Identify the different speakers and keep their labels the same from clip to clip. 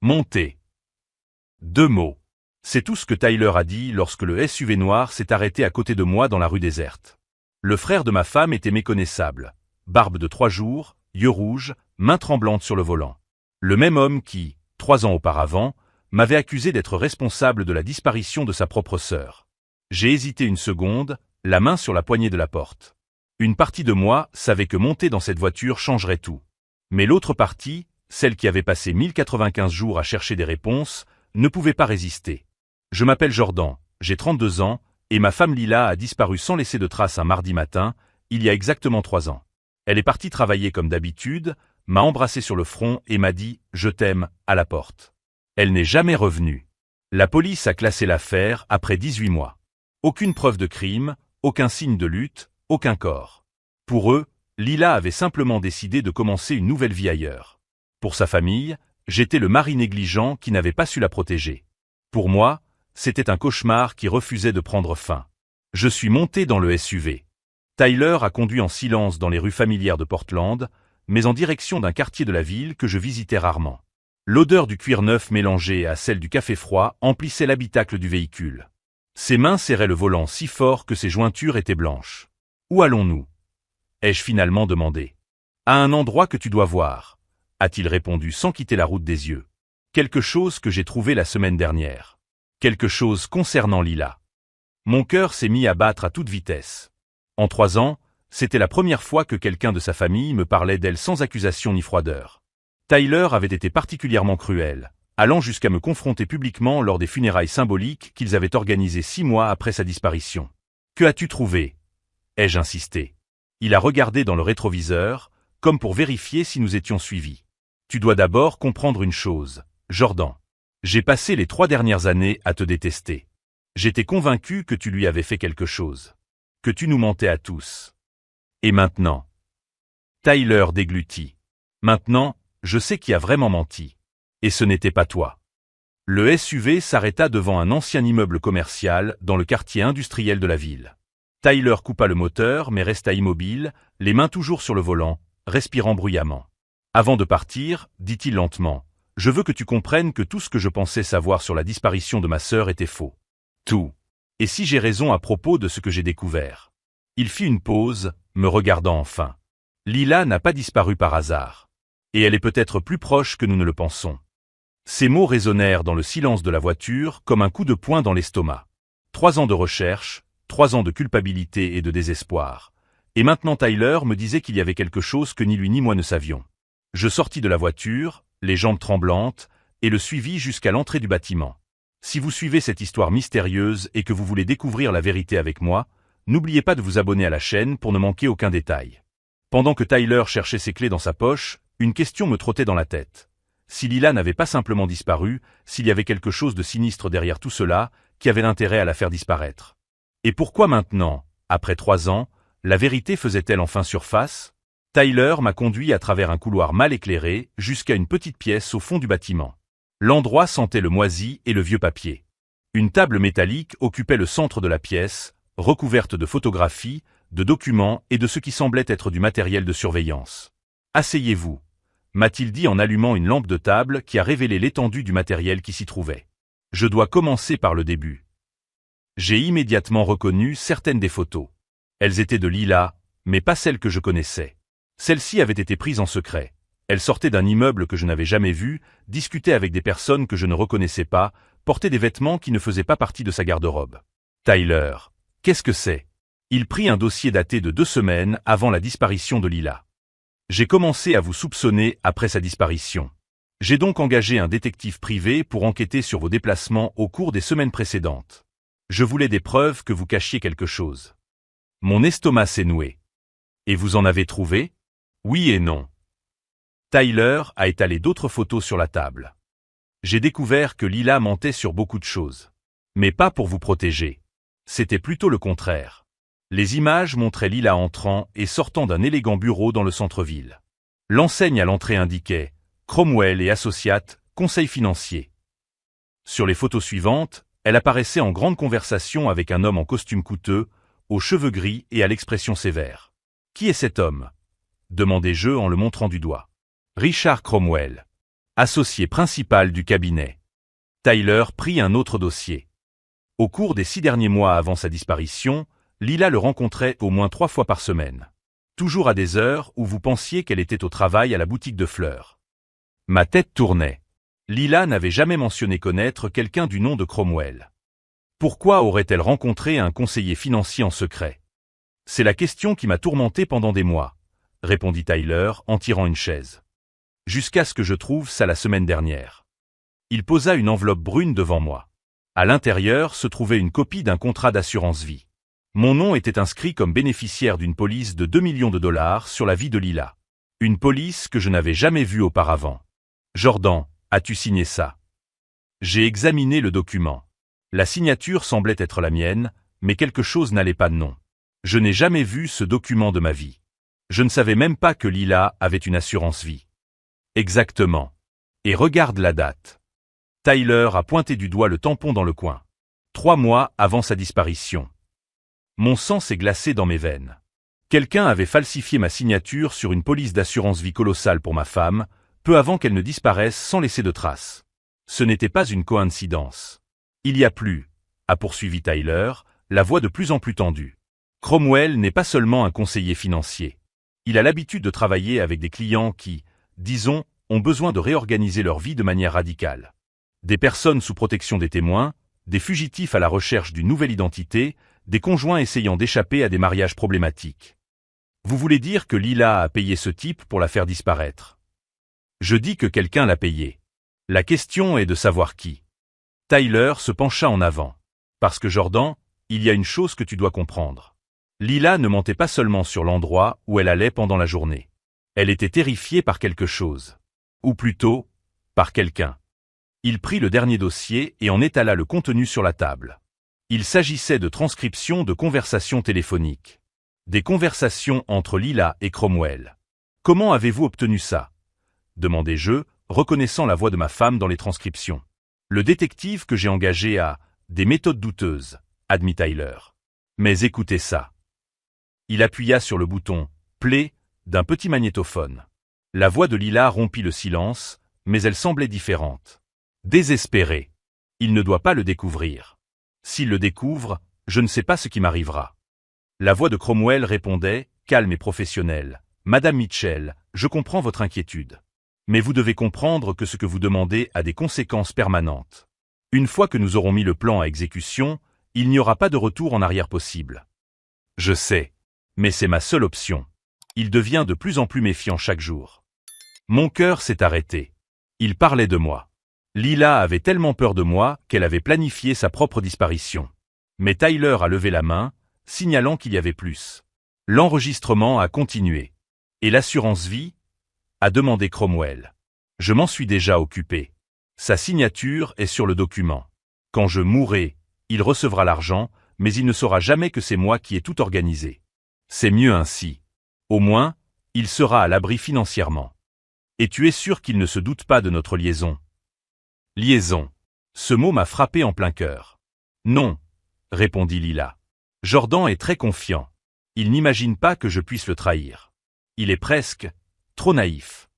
Speaker 1: Monter. 2 mots. C'est tout ce que Tyler a dit lorsque le SUV noir s'est arrêté à côté de moi dans la rue déserte. Le frère de ma femme était méconnaissable. Barbe de 3 jours, yeux rouges, main tremblante sur le volant. Le même homme qui, 3 ans auparavant, m'avait accusé d'être responsable de la disparition de sa propre sœur. J'ai hésité une seconde, la main sur la poignée de la porte. Une partie de moi savait que monter dans cette voiture changerait tout. Mais l'autre partie, celle qui avait passé 1095 jours à chercher des réponses, ne pouvait pas résister. Je m'appelle Jordan, j'ai 32 ans, et ma femme Lila a disparu sans laisser de traces un mardi matin, il y a exactement 3 ans. Elle est partie travailler comme d'habitude, m'a embrassé sur le front et m'a dit « Je t'aime » à la porte. Elle n'est jamais revenue. La police a classé l'affaire après 18 mois. Aucune preuve de crime, aucun signe de lutte, aucun corps. Pour eux, Lila avait simplement décidé de commencer une nouvelle vie ailleurs. Pour sa famille, j'étais le mari négligent qui n'avait pas su la protéger. Pour moi, c'était un cauchemar qui refusait de prendre fin. Je suis monté dans le SUV. Tyler a conduit en silence dans les rues familières de Portland, mais en direction d'un quartier de la ville que je visitais rarement. L'odeur du cuir neuf mélangée à celle du café froid emplissait l'habitacle du véhicule. Ses mains serraient le volant si fort que ses jointures étaient blanches. « Où allons-nous » ai-je finalement demandé. « À un endroit que tu dois voir » a-t-il répondu sans quitter la route des yeux. Quelque chose que j'ai trouvé la semaine dernière. Quelque chose concernant Lila. Mon cœur s'est mis à battre à toute vitesse. En 3 ans, c'était la première fois que quelqu'un de sa famille me parlait d'elle sans accusation ni froideur. Tyler avait été particulièrement cruel, allant jusqu'à me confronter publiquement lors des funérailles symboliques qu'ils avaient organisées 6 mois après sa disparition. « Que as-tu trouvé » ai-je insisté. Il a regardé dans le rétroviseur, comme pour vérifier si nous étions suivis. « Tu dois d'abord comprendre une chose, Jordan. J'ai passé les 3 dernières années à te détester. J'étais convaincu que tu lui avais fait quelque chose. Que tu nous mentais à tous. Et maintenant ?» Tyler déglutit. « Maintenant, je sais qui a vraiment menti. Et ce n'était pas toi. » Le SUV s'arrêta devant un ancien immeuble commercial dans le quartier industriel de la ville. Tyler coupa le moteur mais resta immobile, les mains toujours sur le volant, respirant bruyamment. Avant de partir, dit-il lentement, « Je veux que tu comprennes que tout ce que je pensais savoir sur la disparition de ma sœur était faux. Tout. Et si j'ai raison à propos de ce que j'ai découvert ?» Il fit une pause, me regardant enfin. « Lila n'a pas disparu par hasard. Et elle est peut-être plus proche que nous ne le pensons. » Ces mots résonnèrent dans le silence de la voiture comme un coup de poing dans l'estomac. 3 ans de recherche, 3 ans de culpabilité et de désespoir. Et maintenant Tyler me disait qu'il y avait quelque chose que ni lui ni moi ne savions. Je sortis de la voiture, les jambes tremblantes, et le suivis jusqu'à l'entrée du bâtiment. Si vous suivez cette histoire mystérieuse et que vous voulez découvrir la vérité avec moi, n'oubliez pas de vous abonner à la chaîne pour ne manquer aucun détail. Pendant que Tyler cherchait ses clés dans sa poche, une question me trottait dans la tête. Si Lila n'avait pas simplement disparu, s'il y avait quelque chose de sinistre derrière tout cela, qui avait intérêt à la faire disparaître. Et pourquoi maintenant, après 3 ans, la vérité faisait-elle enfin surface? Tyler m'a conduit à travers un couloir mal éclairé jusqu'à une petite pièce au fond du bâtiment. L'endroit sentait le moisi et le vieux papier. Une table métallique occupait le centre de la pièce, recouverte de photographies, de documents et de ce qui semblait être du matériel de surveillance. « Asseyez-vous » m'a-t-il dit en allumant une lampe de table qui a révélé l'étendue du matériel qui s'y trouvait. Je dois commencer par le début. J'ai immédiatement reconnu certaines des photos. Elles étaient de Lila, mais pas celles que je connaissais. Celles-ci avaient été prises en secret. Elles sortaient d'un immeuble que je n'avais jamais vu, discutaient avec des personnes que je ne reconnaissais pas, portaient des vêtements qui ne faisaient pas partie de sa garde-robe. Tyler, qu'est-ce que c'est? Il prit un dossier daté de 2 semaines avant la disparition de Lila. J'ai commencé à vous soupçonner après sa disparition. J'ai donc engagé un détective privé pour enquêter sur vos déplacements au cours des semaines précédentes. Je voulais des preuves que vous cachiez quelque chose. Mon estomac s'est noué. Et vous en avez trouvé? Oui et non. Tyler a étalé d'autres photos sur la table. J'ai découvert que Lila mentait sur beaucoup de choses. Mais pas pour vous protéger. C'était plutôt le contraire. Les images montraient Lila entrant et sortant d'un élégant bureau dans le centre-ville. L'enseigne à l'entrée indiquait « Cromwell et Associates, conseil financier ». Sur les photos suivantes, elle apparaissait en grande conversation avec un homme en costume coûteux, aux cheveux gris et à l'expression sévère. « Qui est cet homme » demandai-je en le montrant du doigt. « Richard Cromwell. » associé principal du cabinet. Tyler prit un autre dossier. Au cours des 6 derniers mois avant sa disparition, Lila le rencontrait au moins 3 fois par semaine. Toujours à des heures où vous pensiez qu'elle était au travail à la boutique de fleurs. Ma tête tournait. Lila n'avait jamais mentionné connaître quelqu'un du nom de Cromwell. Pourquoi aurait-elle rencontré un conseiller financier en secret? C'est la question qui m'a tourmenté pendant des mois, répondit Tyler en tirant une chaise. Jusqu'à ce que je trouve ça la semaine dernière. Il posa une enveloppe brune devant moi. À l'intérieur se trouvait une copie d'un contrat d'assurance vie. Mon nom était inscrit comme bénéficiaire d'une police de 2 millions de dollars sur la vie de Lila. Une police que je n'avais jamais vue auparavant. Jordan, as-tu signé ça? J'ai examiné le document. La signature semblait être la mienne, mais quelque chose n'allait pas de nom. Je n'ai jamais vu ce document de ma vie. Je ne savais même pas que Lila avait une assurance vie. Exactement. Et regarde la date. Tyler a pointé du doigt le tampon dans le coin. 3 mois avant sa disparition. Mon sang s'est glacé dans mes veines. Quelqu'un avait falsifié ma signature sur une police d'assurance vie colossale pour ma femme, peu avant qu'elle ne disparaisse sans laisser de traces. Ce n'était pas une coïncidence. Il y a plus, a poursuivi Tyler, la voix de plus en plus tendue. Cromwell n'est pas seulement un conseiller financier. Il a l'habitude de travailler avec des clients qui, disons, ont besoin de réorganiser leur vie de manière radicale. Des personnes sous protection des témoins, des fugitifs à la recherche d'une nouvelle identité, des conjoints essayant d'échapper à des mariages problématiques. Vous voulez dire que Lila a payé ce type pour la faire disparaître? Je dis que quelqu'un l'a payé. La question est de savoir qui. Tyler se pencha en avant. Parce que Jordan, il y a une chose que tu dois comprendre. Lila ne mentait pas seulement sur l'endroit où elle allait pendant la journée. Elle était terrifiée par quelque chose. Ou plutôt, par quelqu'un. Il prit le dernier dossier et en étala le contenu sur la table. Il s'agissait de transcriptions de conversations téléphoniques. Des conversations entre Lila et Cromwell. Comment avez-vous obtenu ça? Demandai-je, reconnaissant la voix de ma femme dans les transcriptions. Le détective que j'ai engagé a des méthodes douteuses, admit Tyler. Mais écoutez ça. Il appuya sur le bouton « Play » d'un petit magnétophone. La voix de Lila rompit le silence, mais elle semblait différente. Désespérée. Il ne doit pas le découvrir. S'il le découvre, je ne sais pas ce qui m'arrivera. La voix de Cromwell répondait, calme et professionnelle. « Madame Mitchell, je comprends votre inquiétude. Mais vous devez comprendre que ce que vous demandez a des conséquences permanentes. Une fois que nous aurons mis le plan à exécution, il n'y aura pas de retour en arrière possible. Je sais. Mais c'est ma seule option. Il devient de plus en plus méfiant chaque jour. Mon cœur s'est arrêté. Il parlait de moi. Lila avait tellement peur de moi qu'elle avait planifié sa propre disparition. Mais Tyler a levé la main, signalant qu'il y avait plus. L'enregistrement a continué. Et l'assurance vie? A demandé Cromwell. Je m'en suis déjà occupé. Sa signature est sur le document. Quand je mourrai, il recevra l'argent, mais il ne saura jamais que c'est moi qui ai tout organisé. C'est mieux ainsi. Au moins, il sera à l'abri financièrement. Et tu es sûr qu'il ne se doute pas de notre liaison? Liaison. Ce mot m'a frappé en plein cœur. Non, répondit Lila. Jordan est très confiant. Il n'imagine pas que je puisse le trahir. Il est presque trop naïf.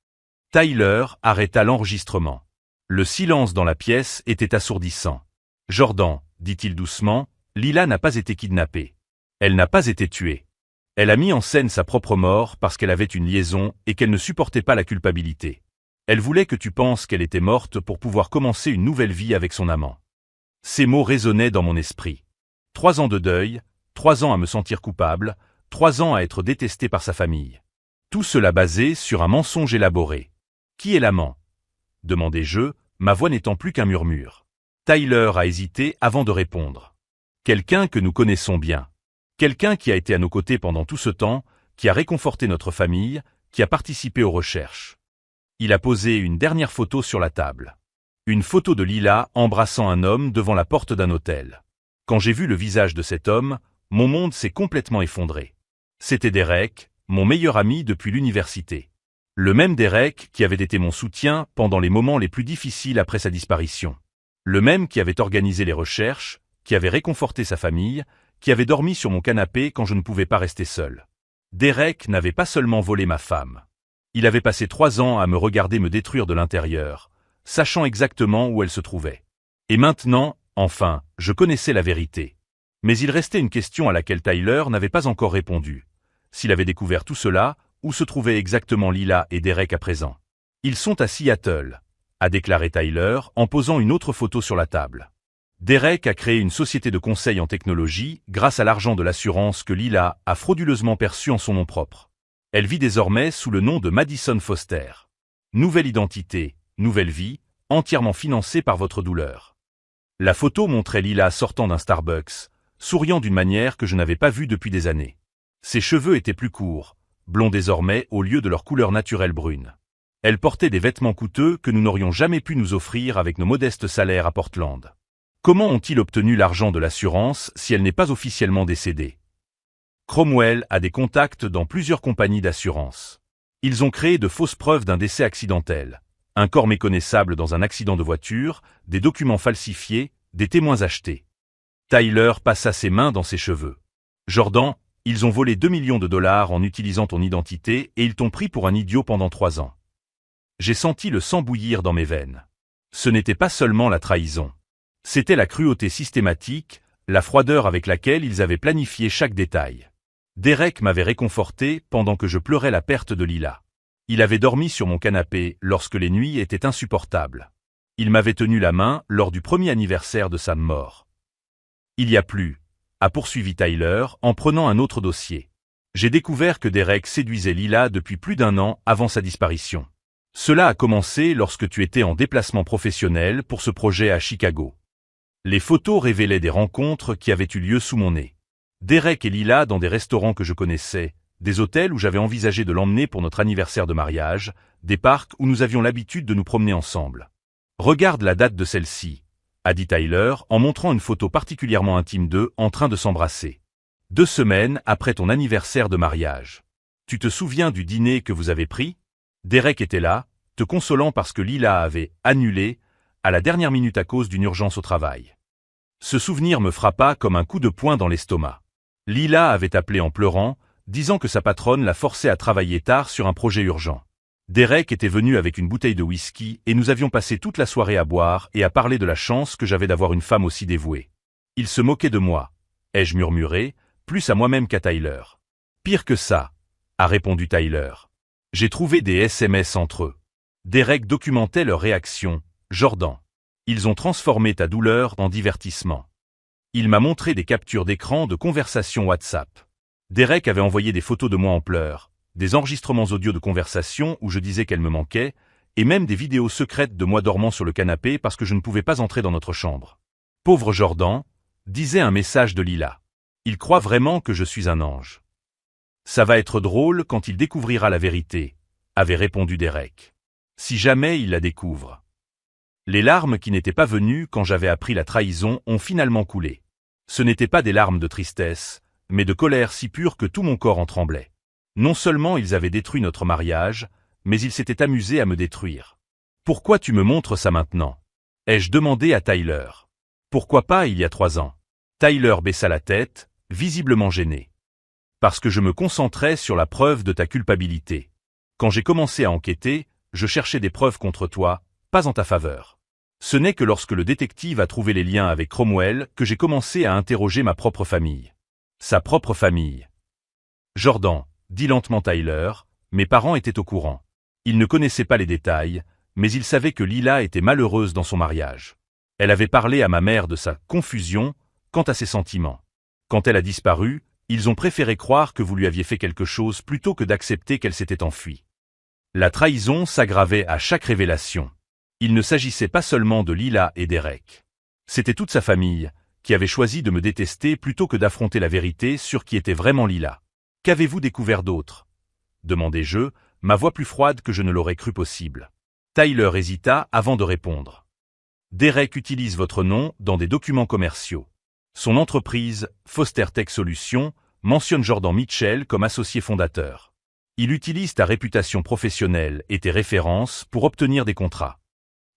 Speaker 1: Tyler arrêta l'enregistrement. Le silence dans la pièce était assourdissant. Jordan, dit-il doucement, Lila n'a pas été kidnappée. Elle n'a pas été tuée. Elle a mis en scène sa propre mort parce qu'elle avait une liaison et qu'elle ne supportait pas la culpabilité. Elle voulait que tu penses qu'elle était morte pour pouvoir commencer une nouvelle vie avec son amant. Ces mots résonnaient dans mon esprit. 3 ans de deuil, 3 ans à me sentir coupable, 3 ans à être détesté par sa famille. Tout cela basé sur un mensonge élaboré. Qui est l'amant? Demandai-je, ma voix n'étant plus qu'un murmure. Tyler a hésité avant de répondre. Quelqu'un que nous connaissons bien. Quelqu'un qui a été à nos côtés pendant tout ce temps, qui a réconforté notre famille, qui a participé aux recherches. Il a posé une dernière photo sur la table. Une photo de Lila embrassant un homme devant la porte d'un hôtel. Quand j'ai vu le visage de cet homme, mon monde s'est complètement effondré. C'était Derek, mon meilleur ami depuis l'université. Le même Derek qui avait été mon soutien pendant les moments les plus difficiles après sa disparition. Le même qui avait organisé les recherches, qui avait réconforté sa famille, qui avait dormi sur mon canapé quand je ne pouvais pas rester seul. Derek n'avait pas seulement volé ma femme. Il avait passé 3 ans à me regarder me détruire de l'intérieur, sachant exactement où elle se trouvait. Et maintenant, enfin, je connaissais la vérité. Mais il restait une question à laquelle Tyler n'avait pas encore répondu. S'il avait découvert tout cela, où se trouvaient exactement Lila et Derek à présent? Ils sont à Seattle, a déclaré Tyler en posant une autre photo sur la table. Derek a créé une société de conseil en technologie grâce à l'argent de l'assurance que Lila a frauduleusement perçu en son nom propre. Elle vit désormais sous le nom de Madison Foster. Nouvelle identité, nouvelle vie, entièrement financée par votre douleur. La photo montrait Lila sortant d'un Starbucks, souriant d'une manière que je n'avais pas vue depuis des années. Ses cheveux étaient plus courts, blonds désormais au lieu de leur couleur naturelle brune. Elle portait des vêtements coûteux que nous n'aurions jamais pu nous offrir avec nos modestes salaires à Portland. Comment ont-ils obtenu l'argent de l'assurance si elle n'est pas officiellement décédée? Cromwell a des contacts dans plusieurs compagnies d'assurance. Ils ont créé de fausses preuves d'un décès accidentel, un corps méconnaissable dans un accident de voiture, des documents falsifiés, des témoins achetés. Tyler passa ses mains dans ses cheveux. Jordan, ils ont volé 2 millions de dollars en utilisant ton identité et ils t'ont pris pour un idiot pendant 3 ans. J'ai senti le sang bouillir dans mes veines. Ce n'était pas seulement la trahison. C'était la cruauté systématique, la froideur avec laquelle ils avaient planifié chaque détail. Derek m'avait réconforté pendant que je pleurais la perte de Lila. Il avait dormi sur mon canapé lorsque les nuits étaient insupportables. Il m'avait tenu la main lors du premier anniversaire de sa mort. Il y a plus, a poursuivi Tyler en prenant un autre dossier. J'ai découvert que Derek séduisait Lila depuis plus d'1 an avant sa disparition. Cela a commencé lorsque tu étais en déplacement professionnel pour ce projet à Chicago. Les photos révélaient des rencontres qui avaient eu lieu sous mon nez. Derek et Lila dans des restaurants que je connaissais, des hôtels où j'avais envisagé de l'emmener pour notre anniversaire de mariage, des parcs où nous avions l'habitude de nous promener ensemble. Regarde la date de celle-ci, a dit Tyler en montrant une photo particulièrement intime d'eux en train de s'embrasser. 2 semaines après ton anniversaire de mariage. Tu te souviens du dîner que vous avez pris? Derek était là, te consolant parce que Lila avait annulé, à la dernière minute à cause d'une urgence au travail. Ce souvenir me frappa comme un coup de poing dans l'estomac. Lila avait appelé en pleurant, disant que sa patronne la forçait à travailler tard sur un projet urgent. Derek était venu avec une bouteille de whisky et nous avions passé toute la soirée à boire et à parler de la chance que j'avais d'avoir une femme aussi dévouée. Il se moquait de moi, ai-je murmuré, plus à moi-même qu'à Tyler. Pire que ça, a répondu Tyler. J'ai trouvé des SMS entre eux. Derek documentait leur réaction. Jordan. Ils ont transformé ta douleur en divertissement. Il m'a montré des captures d'écran de conversations WhatsApp. Derek avait envoyé des photos de moi en pleurs, des enregistrements audio de conversations où je disais qu'elle me manquait, et même des vidéos secrètes de moi dormant sur le canapé parce que je ne pouvais pas entrer dans notre chambre. Pauvre Jordan, disait un message de Lila. Il croit vraiment que je suis un ange. Ça va être drôle quand il découvrira la vérité, avait répondu Derek. Si jamais il la découvre. Les larmes qui n'étaient pas venues quand j'avais appris la trahison ont finalement coulé. Ce n'étaient pas des larmes de tristesse, mais de colère si pure que tout mon corps en tremblait. Non seulement ils avaient détruit notre mariage, mais ils s'étaient amusés à me détruire. Pourquoi tu me montres ça maintenant? Ai-je demandé à Tyler. Pourquoi pas il y a 3 ans? Tyler baissa la tête, visiblement gêné. Parce que je me concentrais sur la preuve de ta culpabilité. Quand j'ai commencé à enquêter, je cherchais des preuves contre toi, pas en ta faveur. Ce n'est que lorsque le détective a trouvé les liens avec Cromwell que j'ai commencé à interroger ma propre famille. Sa propre famille. Jordan, dit lentement Tyler, mes parents étaient au courant. Ils ne connaissaient pas les détails, mais ils savaient que Lila était malheureuse dans son mariage. Elle avait parlé à ma mère de sa confusion quant à ses sentiments. Quand elle a disparu, ils ont préféré croire que vous lui aviez fait quelque chose plutôt que d'accepter qu'elle s'était enfuie. La trahison s'aggravait à chaque révélation. Il ne s'agissait pas seulement de Lila et Derek. C'était toute sa famille, qui avait choisi de me détester plutôt que d'affronter la vérité sur qui était vraiment Lila. Qu'avez-vous découvert d'autre? Demandai-je, ma voix plus froide que je ne l'aurais cru possible. Tyler hésita avant de répondre. Derek utilise votre nom dans des documents commerciaux. Son entreprise, Foster Tech Solutions, mentionne Jordan Mitchell comme associé fondateur. Il utilise ta réputation professionnelle et tes références pour obtenir des contrats.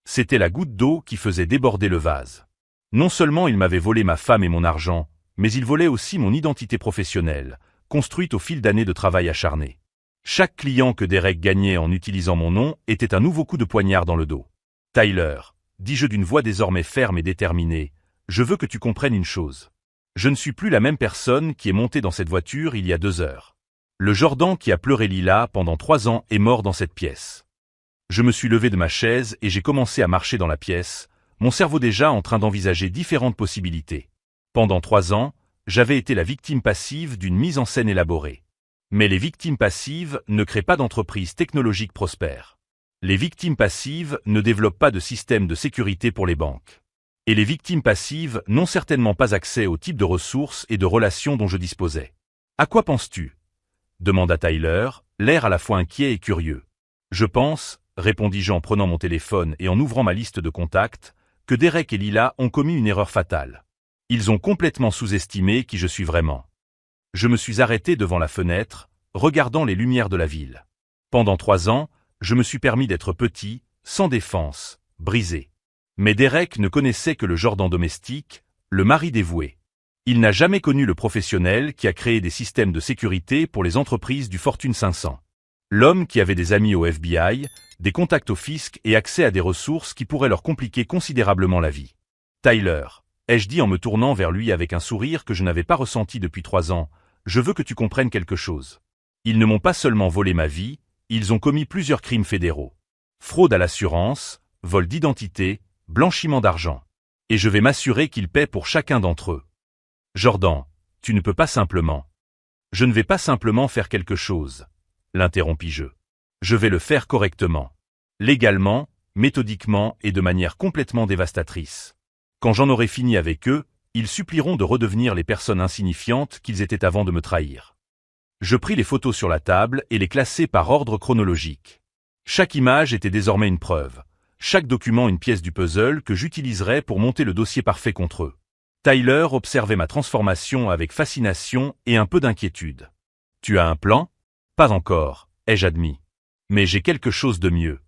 Speaker 1: C'était la goutte d'eau qui faisait déborder le vase. Non seulement il m'avait volé ma femme et mon argent, mais il volait aussi mon identité professionnelle, construite au fil d'années de travail acharné. Chaque client que Derek gagnait en utilisant mon nom était un nouveau coup de poignard dans le dos. Tyler, dis-je d'une voix désormais ferme et déterminée, je veux que tu comprennes une chose. Je ne suis plus la même personne qui est montée dans cette voiture il y a 2 heures. Le Jordan qui a pleuré Lila pendant 3 ans est mort dans cette pièce. Je me suis levé de ma chaise et j'ai commencé à marcher dans la pièce, mon cerveau déjà en train d'envisager différentes possibilités. Pendant 3 ans, j'avais été la victime passive d'une mise en scène élaborée. Mais les victimes passives ne créent pas d'entreprises technologiques prospères. Les victimes passives ne développent pas de système de sécurité pour les banques. Et les victimes passives n'ont certainement pas accès au type de ressources et de relations dont je disposais. À quoi penses-tu ? Demanda Tyler, l'air à la fois inquiet et curieux. Je pense, répondis-je en prenant mon téléphone et en ouvrant ma liste de contacts, que Derek et Lila ont commis une erreur fatale. Ils ont complètement sous-estimé qui je suis vraiment. Je me suis arrêté devant la fenêtre, regardant les lumières de la ville. Pendant 3 ans, je me suis permis d'être petit, sans défense, brisé. Mais Derek ne connaissait que le Jordan domestique, le mari dévoué. Il n'a jamais connu le professionnel qui a créé des systèmes de sécurité pour les entreprises du Fortune 500. L'homme qui avait des amis au FBI, des contacts au fisc et accès à des ressources qui pourraient leur compliquer considérablement la vie. Tyler, ai-je dit en me tournant vers lui avec un sourire que je n'avais pas ressenti depuis 3 ans, je veux que tu comprennes quelque chose. Ils ne m'ont pas seulement volé ma vie, ils ont commis plusieurs crimes fédéraux. Fraude à l'assurance, vol d'identité, blanchiment d'argent. Et je vais m'assurer qu'ils paient pour chacun d'entre eux. Jordan, tu ne peux pas simplement. Je ne vais pas simplement faire quelque chose, l'interrompis-je. Je vais le faire correctement. Légalement, méthodiquement et de manière complètement dévastatrice. Quand j'en aurai fini avec eux, ils supplieront de redevenir les personnes insignifiantes qu'ils étaient avant de me trahir. Je pris les photos sur la table et les classai par ordre chronologique. Chaque image était désormais une preuve, chaque document une pièce du puzzle que j'utiliserais pour monter le dossier parfait contre eux. Tyler observait ma transformation avec fascination et un peu d'inquiétude. « Tu as un plan ? » ?»« Pas encore, ai-je admis. Mais j'ai quelque chose de mieux.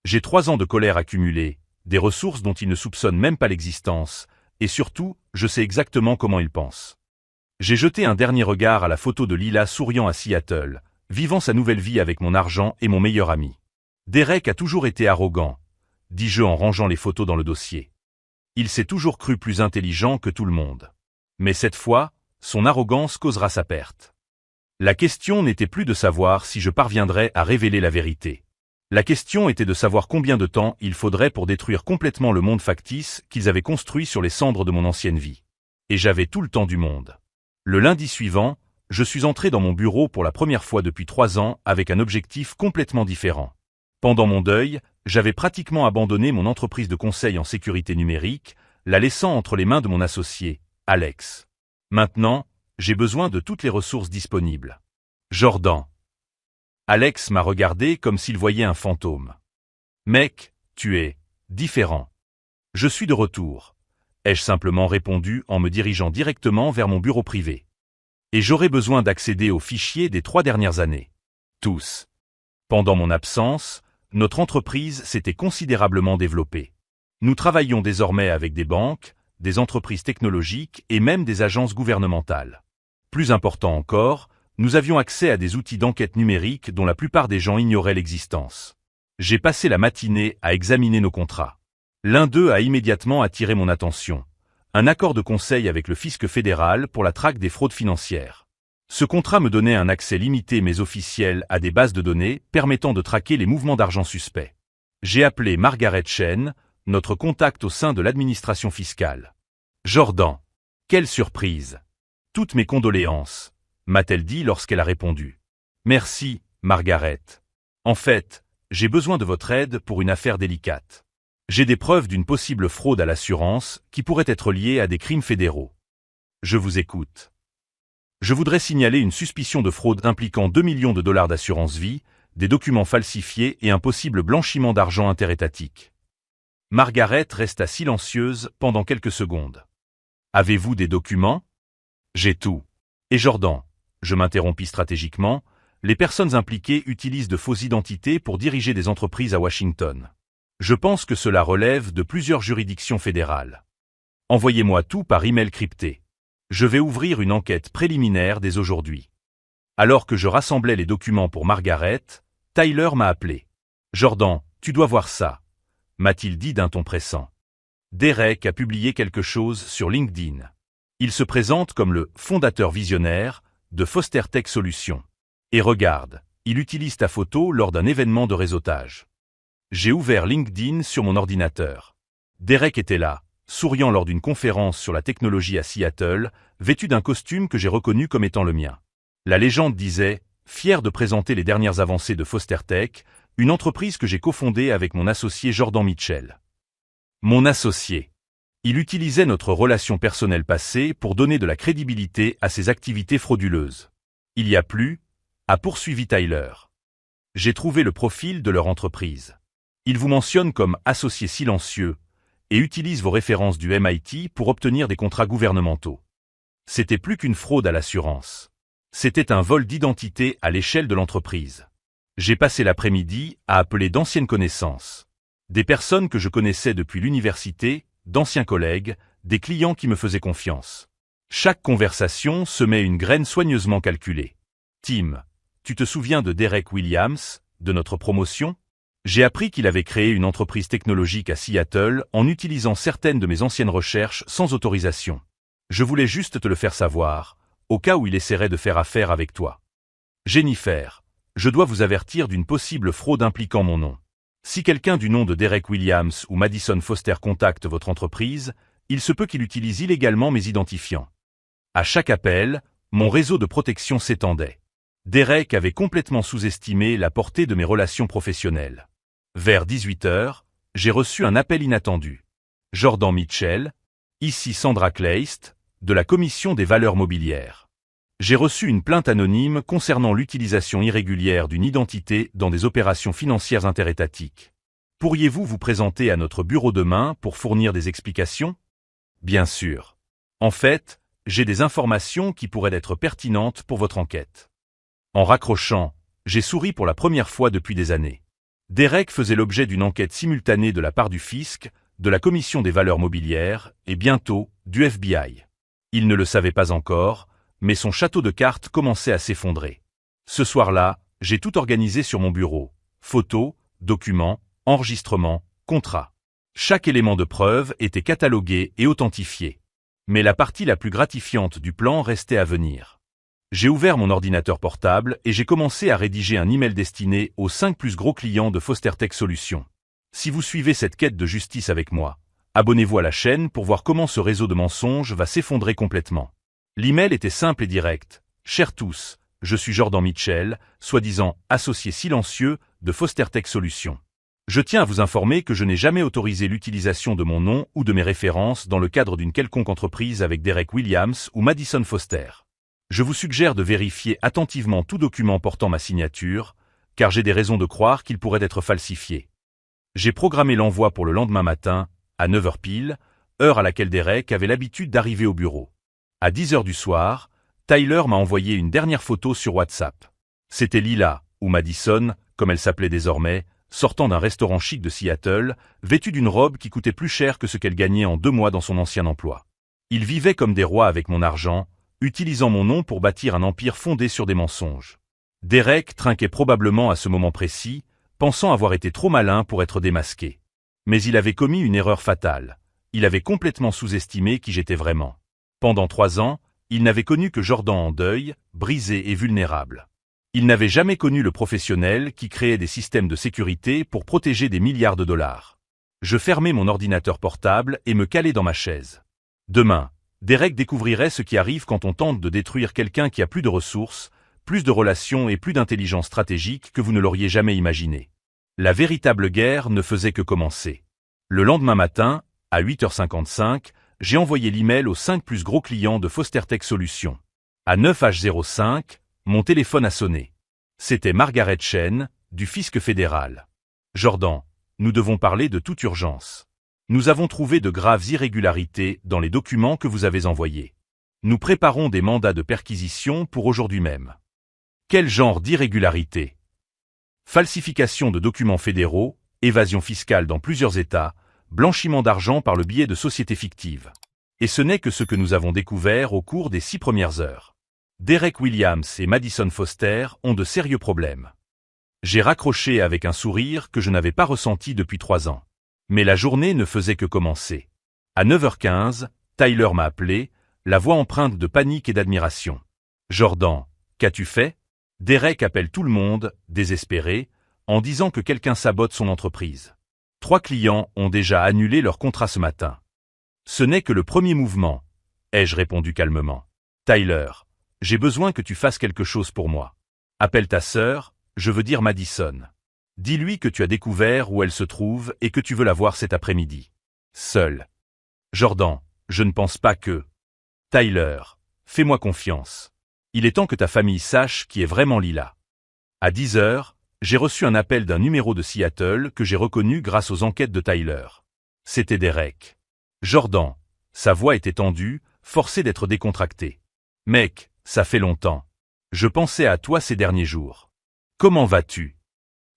Speaker 1: J'ai 3 ans de colère accumulée, des ressources dont ils ne soupçonnent même pas l'existence, et surtout, je sais exactement comment ils pensent. J'ai jeté un dernier regard à la photo de Lila souriant à Seattle, vivant sa nouvelle vie avec mon argent et mon meilleur ami. Derek a toujours été arrogant, dis-je en rangeant les photos dans le dossier. Il s'est toujours cru plus intelligent que tout le monde. Mais cette fois, son arrogance causera sa perte. La question n'était plus de savoir si je parviendrais à révéler la vérité. La question était de savoir combien de temps il faudrait pour détruire complètement le monde factice qu'ils avaient construit sur les cendres de mon ancienne vie. Et j'avais tout le temps du monde. Le lundi suivant, je suis entré dans mon bureau pour la première fois depuis 3 ans avec un objectif complètement différent. Pendant mon deuil, j'avais pratiquement abandonné mon entreprise de conseil en sécurité numérique, la laissant entre les mains de mon associé, Alex. Maintenant, j'ai besoin de toutes les ressources disponibles. Jordan. Alex m'a regardé comme s'il voyait un fantôme. Mec, tu es différent. Je suis de retour, ai-je simplement répondu en me dirigeant directement vers mon bureau privé. Et j'aurai besoin d'accéder aux fichiers des 3 dernières années. Tous. Pendant mon absence, notre entreprise s'était considérablement développée. Nous travaillons désormais avec des banques, des entreprises technologiques et même des agences gouvernementales. Plus important encore, nous avions accès à des outils d'enquête numérique dont la plupart des gens ignoraient l'existence. J'ai passé la matinée à examiner nos contrats. L'un d'eux a immédiatement attiré mon attention. Un accord de conseil avec le fisc fédéral pour la traque des fraudes financières. Ce contrat me donnait un accès limité mais officiel à des bases de données permettant de traquer les mouvements d'argent suspects. J'ai appelé Margaret Chen, notre contact au sein de l'administration fiscale. Jordan. Quelle surprise. Toutes mes condoléances, m'a-t-elle dit lorsqu'elle a répondu. Merci, Margaret. En fait, j'ai besoin de votre aide pour une affaire délicate. J'ai des preuves d'une possible fraude à l'assurance qui pourrait être liée à des crimes fédéraux. Je vous écoute. Je voudrais signaler une suspicion de fraude impliquant 2 millions de dollars d'assurance vie, des documents falsifiés et un possible blanchiment d'argent interétatique. Margaret resta silencieuse pendant quelques secondes. Avez-vous des documents ? J'ai tout. Et Jordan, je m'interrompis stratégiquement, les personnes impliquées utilisent de fausses identités pour diriger des entreprises à Washington. Je pense que cela relève de plusieurs juridictions fédérales. Envoyez-moi tout par email crypté. Je vais ouvrir une enquête préliminaire dès aujourd'hui. Alors que je rassemblais les documents pour Margaret, Tyler m'a appelé. Jordan, tu dois voir ça. m'a-t-il dit d'un ton pressant. Derek a publié quelque chose sur LinkedIn. Il se présente comme le fondateur visionnaire de Foster Tech Solutions. Et regarde, il utilise ta photo lors d'un événement de réseautage. J'ai ouvert LinkedIn sur mon ordinateur. Derek était là, souriant lors d'une conférence sur la technologie à Seattle, vêtu d'un costume que j'ai reconnu comme étant le mien. La légende disait « Fier de présenter les dernières avancées de Foster Tech, une entreprise que j'ai cofondée avec mon associé Jordan Mitchell. » Mon associé. Il utilisait notre relation personnelle passée pour donner de la crédibilité à ses activités frauduleuses. Il y a plus, a poursuivi Tyler. J'ai trouvé le profil de leur entreprise. Ils vous mentionnent comme associé silencieux et utilisent vos références du MIT pour obtenir des contrats gouvernementaux. C'était plus qu'une fraude à l'assurance. C'était un vol d'identité à l'échelle de l'entreprise. J'ai passé l'après-midi à appeler d'anciennes connaissances. Des personnes que je connaissais depuis l'université, d'anciens collègues, des clients qui me faisaient confiance. Chaque conversation semait une graine soigneusement calculée. Tim, tu te souviens de Derek Williams, de notre promotion? J'ai appris qu'il avait créé une entreprise technologique à Seattle en utilisant certaines de mes anciennes recherches sans autorisation. Je voulais juste te le faire savoir, au cas où il essaierait de faire affaire avec toi. Jennifer, je dois vous avertir d'une possible fraude impliquant mon nom. Si quelqu'un du nom de Derek Williams ou Madison Foster contacte votre entreprise, il se peut qu'il utilise illégalement mes identifiants. À chaque appel, mon réseau de protection s'étendait. Derek avait complètement sous-estimé la portée de mes relations professionnelles. Vers 18h, j'ai reçu un appel inattendu. Jordan Mitchell, ici Sandra Kleist, de la Commission des valeurs mobilières. J'ai reçu une plainte anonyme concernant l'utilisation irrégulière d'une identité dans des opérations financières interétatiques. Pourriez-vous vous présenter à notre bureau demain pour fournir des explications? Bien sûr. En fait, j'ai des informations qui pourraient être pertinentes pour votre enquête. En raccrochant, j'ai souri pour la première fois depuis des années. Derek faisait l'objet d'une enquête simultanée de la part du fisc, de la Commission des valeurs mobilières et bientôt du FBI. Il ne le savait pas encore, mais son château de cartes commençait à s'effondrer. Ce soir-là, j'ai tout organisé sur mon bureau. Photos, documents, enregistrements, contrats. Chaque élément de preuve était catalogué et authentifié. Mais la partie la plus gratifiante du plan restait à venir. J'ai ouvert mon ordinateur portable et j'ai commencé à rédiger un email destiné aux 5 plus gros clients de Foster Tech Solutions. Si vous suivez cette quête de justice avec moi, abonnez-vous à la chaîne pour voir comment ce réseau de mensonges va s'effondrer complètement. L'email était simple et direct. Chers tous, je suis Jordan Mitchell, soi-disant associé silencieux de Foster Tech Solutions. Je tiens à vous informer que je n'ai jamais autorisé l'utilisation de mon nom ou de mes références dans le cadre d'une quelconque entreprise avec Derek Williams ou Madison Foster. Je vous suggère de vérifier attentivement tout document portant ma signature, car j'ai des raisons de croire qu'il pourrait être falsifié. J'ai programmé l'envoi pour le lendemain matin, à 9h pile, heure à laquelle Derek avait l'habitude d'arriver au bureau. À 10h du soir, Tyler m'a envoyé une dernière photo sur WhatsApp. C'était Lila, ou Madison, comme elle s'appelait désormais, sortant d'un restaurant chic de Seattle, vêtue d'une robe qui coûtait plus cher que ce qu'elle gagnait en 2 mois dans son ancien emploi. Ils vivaient comme des rois avec mon argent, utilisant mon nom pour bâtir un empire fondé sur des mensonges. Derek trinquait probablement à ce moment précis, pensant avoir été trop malin pour être démasqué. Mais il avait commis une erreur fatale. Il avait complètement sous-estimé qui j'étais vraiment. Pendant 3 ans, il n'avait connu que Jordan en deuil, brisé et vulnérable. Il n'avait jamais connu le professionnel qui créait des systèmes de sécurité pour protéger des milliards de dollars. Je fermai mon ordinateur portable et me calai dans ma chaise. Demain, Derek découvrirait ce qui arrive quand on tente de détruire quelqu'un qui a plus de ressources, plus de relations et plus d'intelligence stratégique que vous ne l'auriez jamais imaginé. La véritable guerre ne faisait que commencer. Le lendemain matin, à 8h55, j'ai envoyé l'email aux 5 plus gros clients de Foster Tech Solutions. À 9h05, mon téléphone a sonné. C'était Margaret Chen, du fisc fédéral. Jordan, nous devons parler de toute urgence. Nous avons trouvé de graves irrégularités dans les documents que vous avez envoyés. Nous préparons des mandats de perquisition pour aujourd'hui même. Quel genre d'irrégularité? Falsification de documents fédéraux, évasion fiscale dans plusieurs États, blanchiment d'argent par le biais de sociétés fictives. Et ce n'est que ce que nous avons découvert au cours des 6 premières heures. Derek Williams et Madison Foster ont de sérieux problèmes. J'ai raccroché avec un sourire que je n'avais pas ressenti depuis 3 ans. Mais la journée ne faisait que commencer. À 9h15, Tyler m'a appelé, la voix empreinte de panique et d'admiration. « Jordan, qu'as-tu fait ?» Derek appelle tout le monde, désespéré, en disant que quelqu'un sabote son entreprise. 3 clients ont déjà annulé leur contrat ce matin. Ce n'est que le premier mouvement, ai-je répondu calmement. Tyler, j'ai besoin que tu fasses quelque chose pour moi. Appelle ta sœur, je veux dire Madison. Dis-lui que tu as découvert où elle se trouve et que tu veux la voir cet après-midi. Seul. Jordan, je ne pense pas que... Tyler, fais-moi confiance. Il est temps que ta famille sache qui est vraiment Lila. À 10h, j'ai reçu un appel d'un numéro de Seattle que j'ai reconnu grâce aux enquêtes de Tyler. C'était Derek. Jordan, sa voix était tendue, forcée d'être décontractée. Mec, ça fait longtemps. Je pensais à toi ces derniers jours. Comment vas-tu?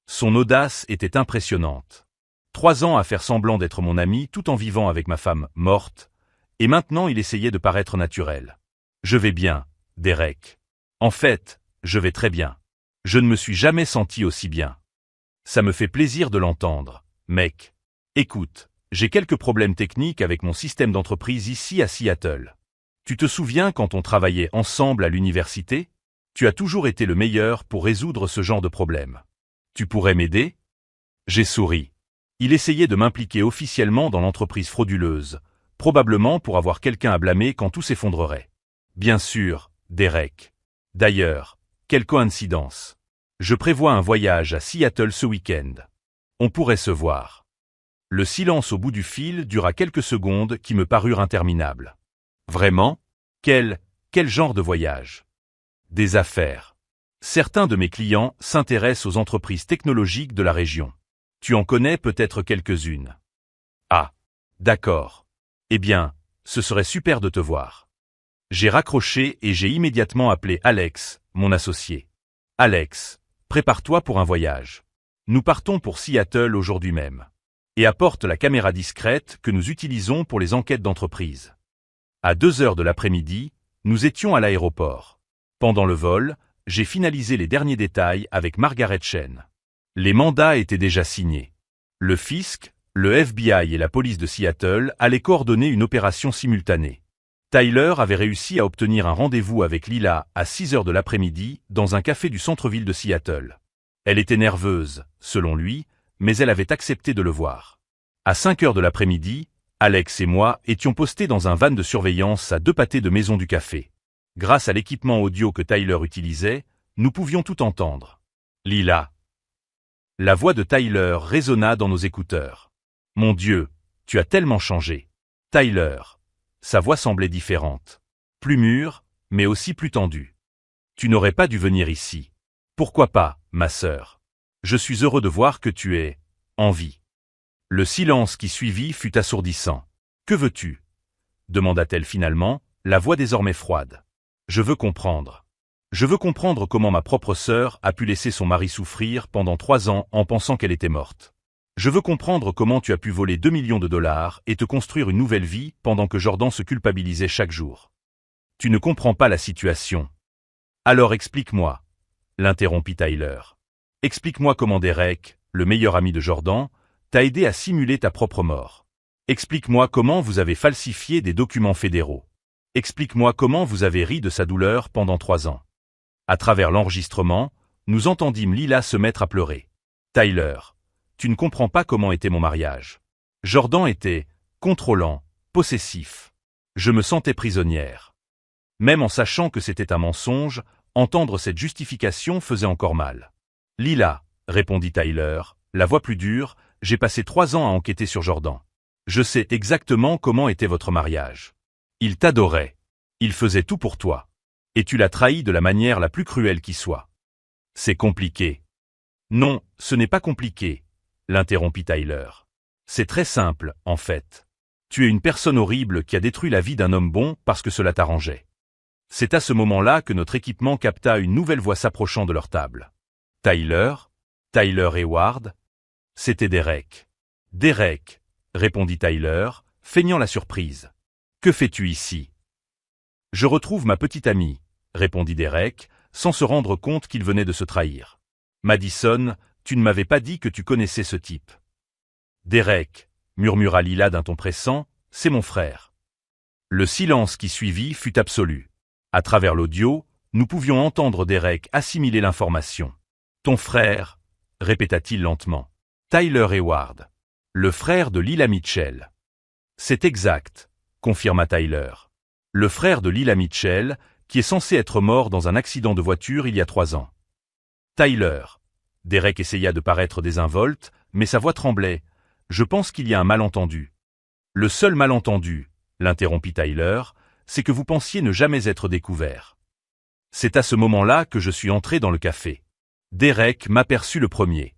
Speaker 1: Son audace était impressionnante. 3 ans à faire semblant d'être mon ami tout en vivant avec ma femme morte, et maintenant il essayait de paraître naturel. Je vais bien, Derek. En fait, je vais très bien. Je ne me suis jamais senti aussi bien. Ça me fait plaisir de l'entendre, mec. Écoute, j'ai quelques problèmes techniques avec mon système d'entreprise ici à Seattle. Tu te souviens quand on travaillait ensemble à l'université? Tu as toujours été le meilleur pour résoudre ce genre de problème. Tu pourrais m'aider? J'ai souri. Il essayait de m'impliquer officiellement dans l'entreprise frauduleuse, probablement pour avoir quelqu'un à blâmer quand tout s'effondrerait. Bien sûr, Derek. D'ailleurs, quelle coïncidence. Je prévois un voyage à Seattle ce week-end. On pourrait se voir. Le silence au bout du fil dura quelques secondes qui me parurent interminables. Vraiment? Quel genre de voyage? Des affaires. Certains de mes clients s'intéressent aux entreprises technologiques de la région. Tu en connais peut-être quelques-unes. Ah, d'accord. Eh bien, ce serait super de te voir. J'ai raccroché et j'ai immédiatement appelé Alex, mon associé. Alex, prépare-toi pour un voyage. Nous partons pour Seattle aujourd'hui même. Et apporte la caméra discrète que nous utilisons pour les enquêtes d'entreprise. À 2h de l'après-midi, nous étions à l'aéroport. Pendant le vol, j'ai finalisé les derniers détails avec Margaret Chen. Les mandats étaient déjà signés. Le fisc, le FBI et la police de Seattle allaient coordonner une opération simultanée. Tyler avait réussi à obtenir un rendez-vous avec Lila à 6h de l'après-midi dans un café du centre-ville de Seattle. Elle était nerveuse, selon lui, mais elle avait accepté de le voir. À 5h de l'après-midi, Alex et moi étions postés dans un van de surveillance à 2 pâtés de Maison du Café. Grâce à l'équipement audio que Tyler utilisait, nous pouvions tout entendre. Lila. La voix de Tyler résonna dans nos écouteurs. Mon Dieu, tu as tellement changé. Tyler. Sa voix semblait différente. Plus mûre, mais aussi plus tendue. Tu n'aurais pas dû venir ici. Pourquoi pas, ma sœur? Je suis heureux de voir que tu es en vie. Le silence qui suivit fut assourdissant. Que veux-tu? Demanda-t-elle finalement, la voix désormais froide. Je veux comprendre. Je veux comprendre comment ma propre sœur a pu laisser son mari souffrir pendant 3 ans en pensant qu'elle était morte. Je veux comprendre comment tu as pu voler 2 millions de dollars et te construire une nouvelle vie pendant que Jordan se culpabilisait chaque jour. Tu ne comprends pas la situation. Alors explique-moi, l'interrompit Tyler. Explique-moi comment Derek, le meilleur ami de Jordan, t'a aidé à simuler ta propre mort. Explique-moi comment vous avez falsifié des documents fédéraux. Explique-moi comment vous avez ri de sa douleur pendant 3 ans. À travers l'enregistrement, nous entendîmes Lila se mettre à pleurer. Tyler, tu ne comprends pas comment était mon mariage. Jordan était contrôlant, possessif. Je me sentais prisonnière. Même en sachant que c'était un mensonge, entendre cette justification faisait encore mal. Lila, répondit Tyler, la voix plus dure, j'ai passé 3 ans à enquêter sur Jordan. Je sais exactement comment était votre mariage. Il t'adorait. Il faisait tout pour toi. Et tu l'as trahi de la manière la plus cruelle qui soit. C'est compliqué. Non, ce n'est pas compliqué, l'interrompit Tyler. C'est très simple, en fait. Tu es une personne horrible qui a détruit la vie d'un homme bon parce que cela t'arrangeait. C'est à ce moment-là que notre équipement capta une nouvelle voix s'approchant de leur table. Tyler Hayward? C'était Derek. Derek, répondit Tyler, feignant la surprise. Que fais-tu ici? Je retrouve ma petite amie, répondit Derek, sans se rendre compte qu'il venait de se trahir. Madison, tu ne m'avais pas dit que tu connaissais ce type. Derek, murmura Lila d'un ton pressant, c'est mon frère. Le silence qui suivit fut absolu. À travers l'audio, nous pouvions entendre Derek assimiler l'information. Ton frère, répéta-t-il lentement. Tyler Hayward. Le frère de Lila Mitchell. C'est exact, confirma Tyler. Le frère de Lila Mitchell, qui est censé être mort dans un accident de voiture il y a 3 ans. Tyler. Derek essaya de paraître désinvolte, mais sa voix tremblait. Je pense qu'il y a un malentendu. Le seul malentendu, l'interrompit Tyler, c'est que vous pensiez ne jamais être découvert. C'est à ce moment-là que je suis entré dans le café. Derek m'aperçut le premier.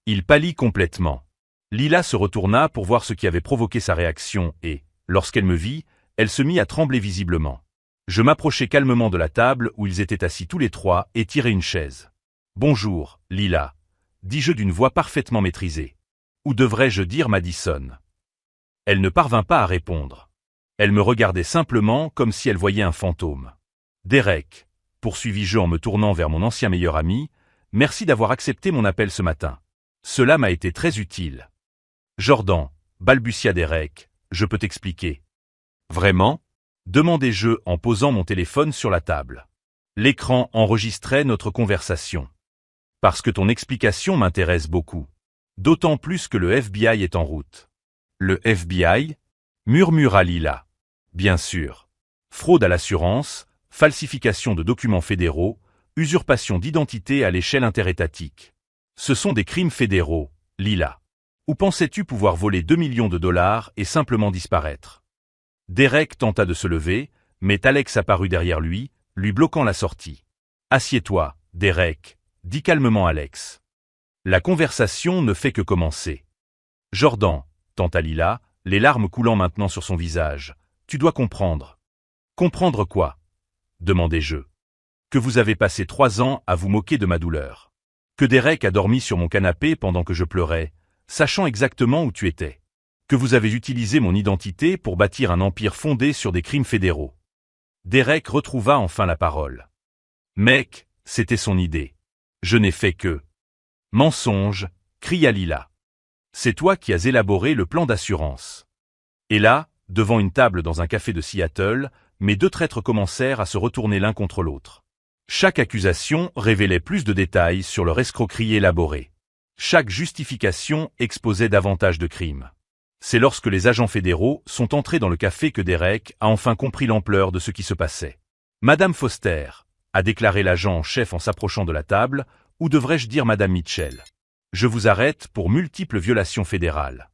Speaker 1: Il pâlit complètement. Lila se retourna pour voir ce qui avait provoqué sa réaction et, lorsqu'elle me vit, elle se mit à trembler visiblement. Je m'approchai calmement de la table où ils étaient assis tous les trois et tirai une chaise. « Bonjour, Lila », dis-je d'une voix parfaitement maîtrisée. Ou devrais-je dire Madison? Elle ne parvint pas à répondre. Elle me regardait simplement comme si elle voyait un fantôme. « Derek », poursuivis-je en me tournant vers mon ancien meilleur ami, « merci d'avoir accepté mon appel ce matin. Cela m'a été très utile. » Jordan, balbutia Derek, je peux t'expliquer. Vraiment? Demandai-je en posant mon téléphone sur la table. L'écran enregistrait notre conversation. Parce que ton explication m'intéresse beaucoup. D'autant plus que le FBI est en route. Le FBI? Murmura Lila. Bien sûr. Fraude à l'assurance, falsification de documents fédéraux, usurpation d'identité à l'échelle interétatique. Ce sont des crimes fédéraux, Lila. Où pensais-tu pouvoir voler 2 millions de dollars et simplement disparaître? Derek tenta de se lever, mais Alex apparut derrière lui, lui bloquant la sortie. Assieds-toi, Derek, dit calmement Alex. La conversation ne fait que commencer. Jordan, tenta Lila, les larmes coulant maintenant sur son visage. Tu dois comprendre. Comprendre quoi? Demandai-je. Que vous avez passé 3 ans à vous moquer de ma douleur. Que Derek a dormi sur mon canapé pendant que je pleurais, sachant exactement où tu étais. Que vous avez utilisé mon identité pour bâtir un empire fondé sur des crimes fédéraux. Derek retrouva enfin la parole. Mec, c'était son idée. Je n'ai fait que... Mensonge, cria Lila. C'est toi qui as élaboré le plan d'assurance. Et là, devant une table dans un café de Seattle, mes 2 traîtres commencèrent à se retourner l'un contre l'autre. Chaque accusation révélait plus de détails sur leur escroquerie élaborée. Chaque justification exposait davantage de crimes. C'est lorsque les agents fédéraux sont entrés dans le café que Derek a enfin compris l'ampleur de ce qui se passait. « Madame Foster », a déclaré l'agent en chef en s'approchant de la table, ou devrais-je dire Madame Mitchell. Je vous arrête pour multiples violations fédérales.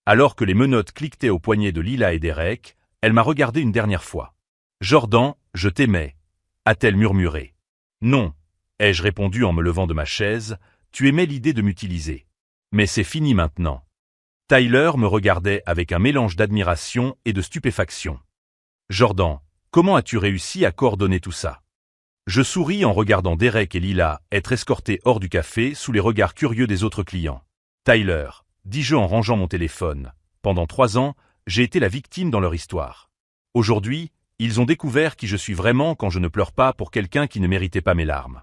Speaker 1: Alors que les menottes cliquetaient au poignet de Lila et Derek, elle m'a regardé une dernière fois. « Jordan, je t'aimais », a-t-elle murmuré. « Non, ai-je répondu en me levant de ma chaise, tu aimais l'idée de m'utiliser. Mais c'est fini maintenant. » Tyler me regardait avec un mélange d'admiration et de stupéfaction. « Jordan, comment as-tu réussi à coordonner tout ça ?» Je souris en regardant Derek et Lila être escortés hors du café sous les regards curieux des autres clients. « Tyler, dis-je en rangeant mon téléphone, pendant 3 ans, j'ai été la victime dans leur histoire. Aujourd'hui, ils ont découvert qui je suis vraiment quand je ne pleure pas pour quelqu'un qui ne méritait pas mes larmes.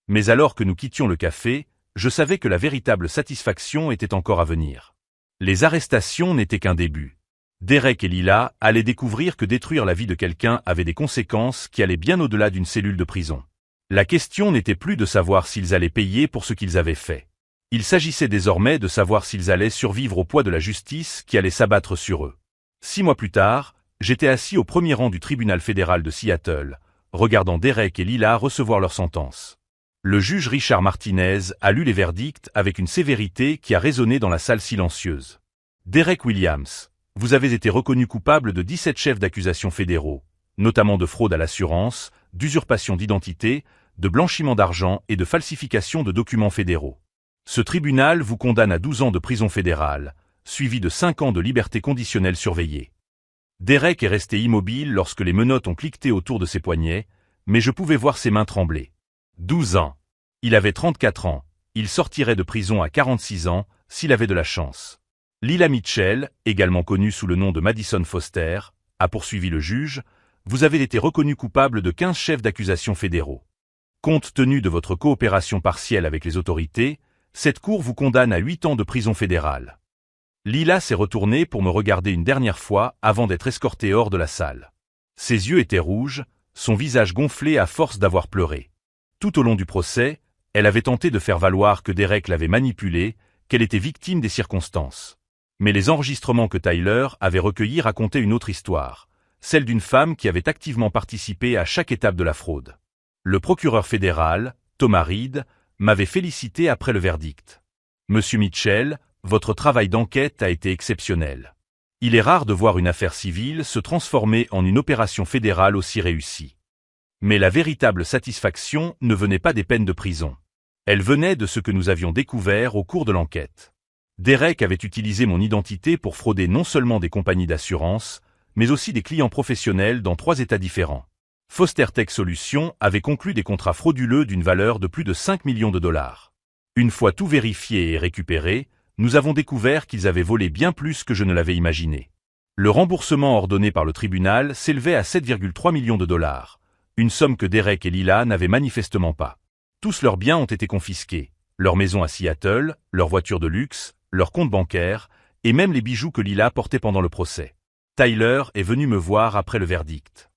Speaker 1: Mais alors que nous quittions le café, je savais que la véritable satisfaction était encore à venir. Les arrestations n'étaient qu'un début. Derek et Lila allaient découvrir que détruire la vie de quelqu'un avait des conséquences qui allaient bien au-delà d'une cellule de prison. La question n'était plus de savoir s'ils allaient payer pour ce qu'ils avaient fait. Il s'agissait désormais de savoir s'ils allaient survivre au poids de la justice qui allait s'abattre sur eux. 6 mois plus tard, j'étais assis au premier rang du tribunal fédéral de Seattle, regardant Derek et Lila recevoir leur sentence. Le juge Richard Martinez a lu les verdicts avec une sévérité qui a résonné dans la salle silencieuse. Derek Williams, vous avez été reconnu coupable de 17 chefs d'accusation fédéraux, notamment de fraude à l'assurance, d'usurpation d'identité, de blanchiment d'argent et de falsification de documents fédéraux. Ce tribunal vous condamne à 12 ans de prison fédérale, suivi de 5 ans de liberté conditionnelle surveillée. Derek est resté immobile lorsque les menottes ont cliqueté autour de ses poignets, mais je pouvais voir ses mains trembler. 12 ans. Il avait 34 ans. Il sortirait de prison à 46 ans, s'il avait de la chance. Lila Mitchell, également connue sous le nom de Madison Foster, a poursuivi le juge, vous avez été reconnu coupable de 15 chefs d'accusation fédéraux. Compte tenu de votre coopération partielle avec les autorités, cette cour vous condamne à 8 ans de prison fédérale. Lila s'est retournée pour me regarder une dernière fois avant d'être escortée hors de la salle. Ses yeux étaient rouges, son visage gonflé à force d'avoir pleuré. Tout au long du procès, elle avait tenté de faire valoir que Derek l'avait manipulée, qu'elle était victime des circonstances. Mais les enregistrements que Tyler avait recueillis racontaient une autre histoire, celle d'une femme qui avait activement participé à chaque étape de la fraude. Le procureur fédéral, Thomas Reed, m'avait félicité après le verdict. Monsieur Mitchell, votre travail d'enquête a été exceptionnel. Il est rare de voir une affaire civile se transformer en une opération fédérale aussi réussie. Mais la véritable satisfaction ne venait pas des peines de prison. Elle venait de ce que nous avions découvert au cours de l'enquête. Derek avait utilisé mon identité pour frauder non seulement des compagnies d'assurance, mais aussi des clients professionnels dans 3 États différents. Foster Tech Solutions avait conclu des contrats frauduleux d'une valeur de plus de 5 millions de dollars. Une fois tout vérifié et récupéré, nous avons découvert qu'ils avaient volé bien plus que je ne l'avais imaginé. Le remboursement ordonné par le tribunal s'élevait à 7,3 millions de dollars, une somme que Derek et Lila n'avaient manifestement pas. Tous leurs biens ont été confisqués, leur maison à Seattle, leur voiture de luxe, leur compte bancaire, et même les bijoux que Lila portait pendant le procès. Tyler est venu me voir après le verdict.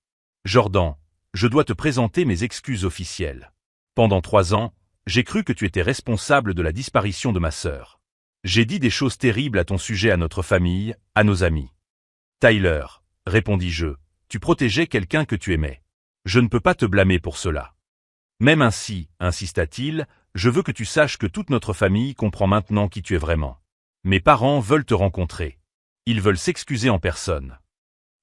Speaker 1: Jordan, je dois te présenter mes excuses officielles. Pendant 3 ans, j'ai cru que tu étais responsable de la disparition de ma sœur. J'ai dit des choses terribles à ton sujet à notre famille, à nos amis. Tyler, répondis-je, tu protégeais quelqu'un que tu aimais. Je ne peux pas te blâmer pour cela. Même ainsi, insista-t-il, je veux que tu saches que toute notre famille comprend maintenant qui tu es vraiment. Mes parents veulent te rencontrer. Ils veulent s'excuser en personne.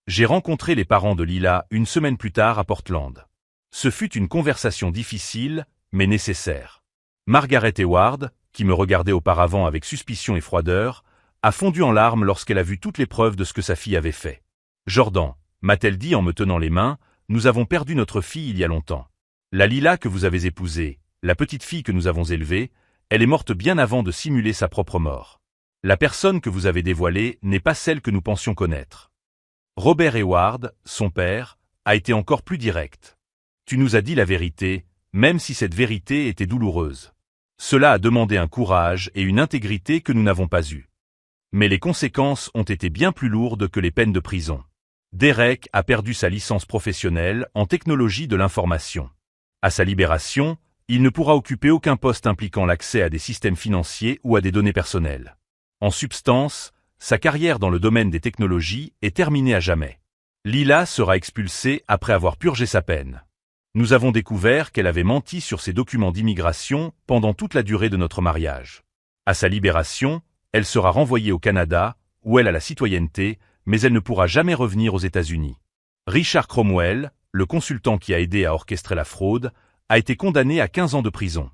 Speaker 1: J'ai rencontré les parents de Lila une semaine plus tard à Portland. Ce fut une conversation difficile, mais nécessaire. Margaret Eward, qui me regardait auparavant avec suspicion et froideur, a fondu en larmes lorsqu'elle a vu toutes les preuves de ce que sa fille avait fait. Jordan, m'a-t-elle dit en me tenant les mains, nous avons perdu notre fille il y a longtemps. La Lila que vous avez épousée, la petite fille que nous avons élevée, elle est morte bien avant de simuler sa propre mort. La personne que vous avez dévoilée n'est pas celle que nous pensions connaître. Robert Eward, son père, a été encore plus direct. Tu nous as dit la vérité, même si cette vérité était douloureuse. Cela a demandé un courage et une intégrité que nous n'avons pas eus. Mais les conséquences ont été bien plus lourdes que les peines de prison. Derek a perdu sa licence professionnelle en technologie de l'information. À sa libération, il ne pourra occuper aucun poste impliquant l'accès à des systèmes financiers ou à des données personnelles. En substance, sa carrière dans le domaine des technologies est terminée à jamais. Lila sera expulsée après avoir purgé sa peine. Nous avons découvert qu'elle avait menti sur ses documents d'immigration pendant toute la durée de notre mariage. À sa libération, elle sera renvoyée au Canada, où elle a la citoyenneté, mais elle ne pourra jamais revenir aux États-Unis. Richard Cromwell, le consultant qui a aidé à orchestrer la fraude, a été condamné à 15 ans de prison.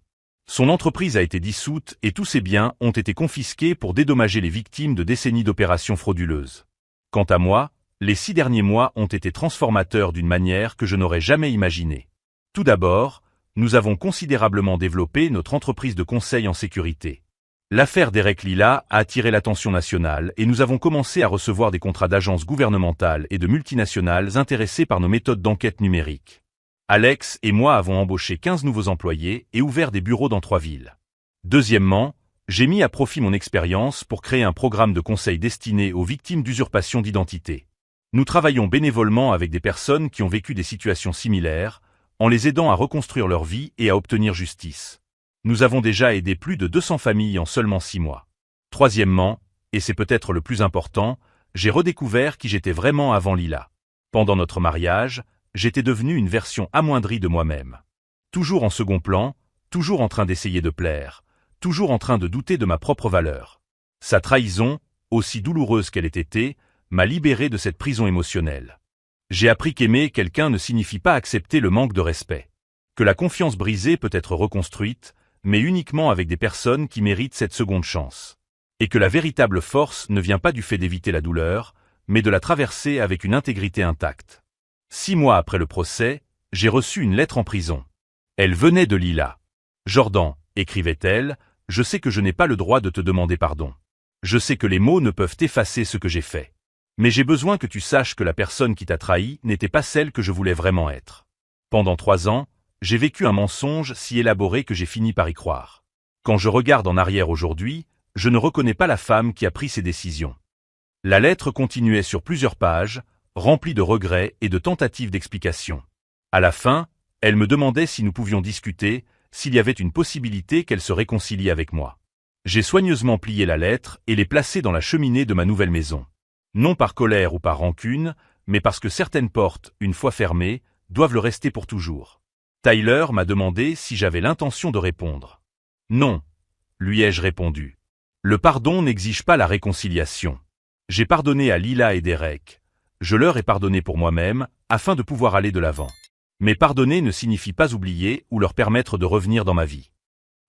Speaker 1: Son entreprise a été dissoute et tous ses biens ont été confisqués pour dédommager les victimes de décennies d'opérations frauduleuses. Quant à moi, les 6 derniers mois ont été transformateurs d'une manière que je n'aurais jamais imaginée. Tout d'abord, nous avons considérablement développé notre entreprise de conseil en sécurité. L'affaire Derek Lila a attiré l'attention nationale et nous avons commencé à recevoir des contrats d'agences gouvernementales et de multinationales intéressées par nos méthodes d'enquête numérique. Alex et moi avons embauché 15 nouveaux employés et ouvert des bureaux dans 3 villes. Deuxièmement, j'ai mis à profit mon expérience pour créer un programme de conseil destiné aux victimes d'usurpation d'identité. Nous travaillons bénévolement avec des personnes qui ont vécu des situations similaires, en les aidant à reconstruire leur vie et à obtenir justice. Nous avons déjà aidé plus de 200 familles en seulement 6 mois. Troisièmement, et c'est peut-être le plus important, j'ai redécouvert qui j'étais vraiment avant Lila. Pendant notre mariage, j'étais devenu une version amoindrie de moi-même. Toujours en second plan, toujours en train d'essayer de plaire, toujours en train de douter de ma propre valeur. Sa trahison, aussi douloureuse qu'elle ait été, m'a libéré de cette prison émotionnelle. J'ai appris qu'aimer quelqu'un ne signifie pas accepter le manque de respect. Que la confiance brisée peut être reconstruite, mais uniquement avec des personnes qui méritent cette seconde chance. Et que la véritable force ne vient pas du fait d'éviter la douleur, mais de la traverser avec une intégrité intacte. 6 mois après le procès, j'ai reçu une lettre en prison. Elle venait de Lila. Jordan, écrivait-elle, je sais que je n'ai pas le droit de te demander pardon. Je sais que les mots ne peuvent effacer ce que j'ai fait. Mais j'ai besoin que tu saches que la personne qui t'a trahi n'était pas celle que je voulais vraiment être. Pendant 3 ans, j'ai vécu un mensonge si élaboré que j'ai fini par y croire. Quand je regarde en arrière aujourd'hui, je ne reconnais pas la femme qui a pris ces décisions. La lettre continuait sur plusieurs pages, remplie de regrets et de tentatives d'explication. À la fin, elle me demandait si nous pouvions discuter, s'il y avait une possibilité qu'elle se réconcilie avec moi. J'ai soigneusement plié la lettre et l'ai placée dans la cheminée de ma nouvelle maison. Non par colère ou par rancune, mais parce que certaines portes, une fois fermées, doivent le rester pour toujours. Tyler m'a demandé si j'avais l'intention de répondre. Non, lui ai-je répondu. Le pardon n'exige pas la réconciliation. J'ai pardonné à Lila et Derek. Je leur ai pardonné pour moi-même, afin de pouvoir aller de l'avant. Mais pardonner ne signifie pas oublier ou leur permettre de revenir dans ma vie.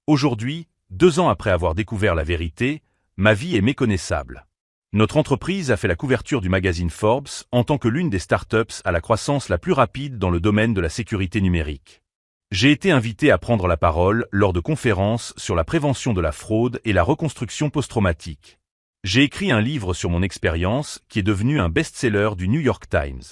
Speaker 1: Aujourd'hui, 2 ans après avoir découvert la vérité, ma vie est méconnaissable. Notre entreprise a fait la couverture du magazine Forbes en tant que l'une des startups à la croissance la plus rapide dans le domaine de la sécurité numérique. J'ai été invité à prendre la parole lors de conférences sur la prévention de la fraude et la reconstruction post-traumatique. J'ai écrit un livre sur mon expérience qui est devenu un best-seller du New York Times.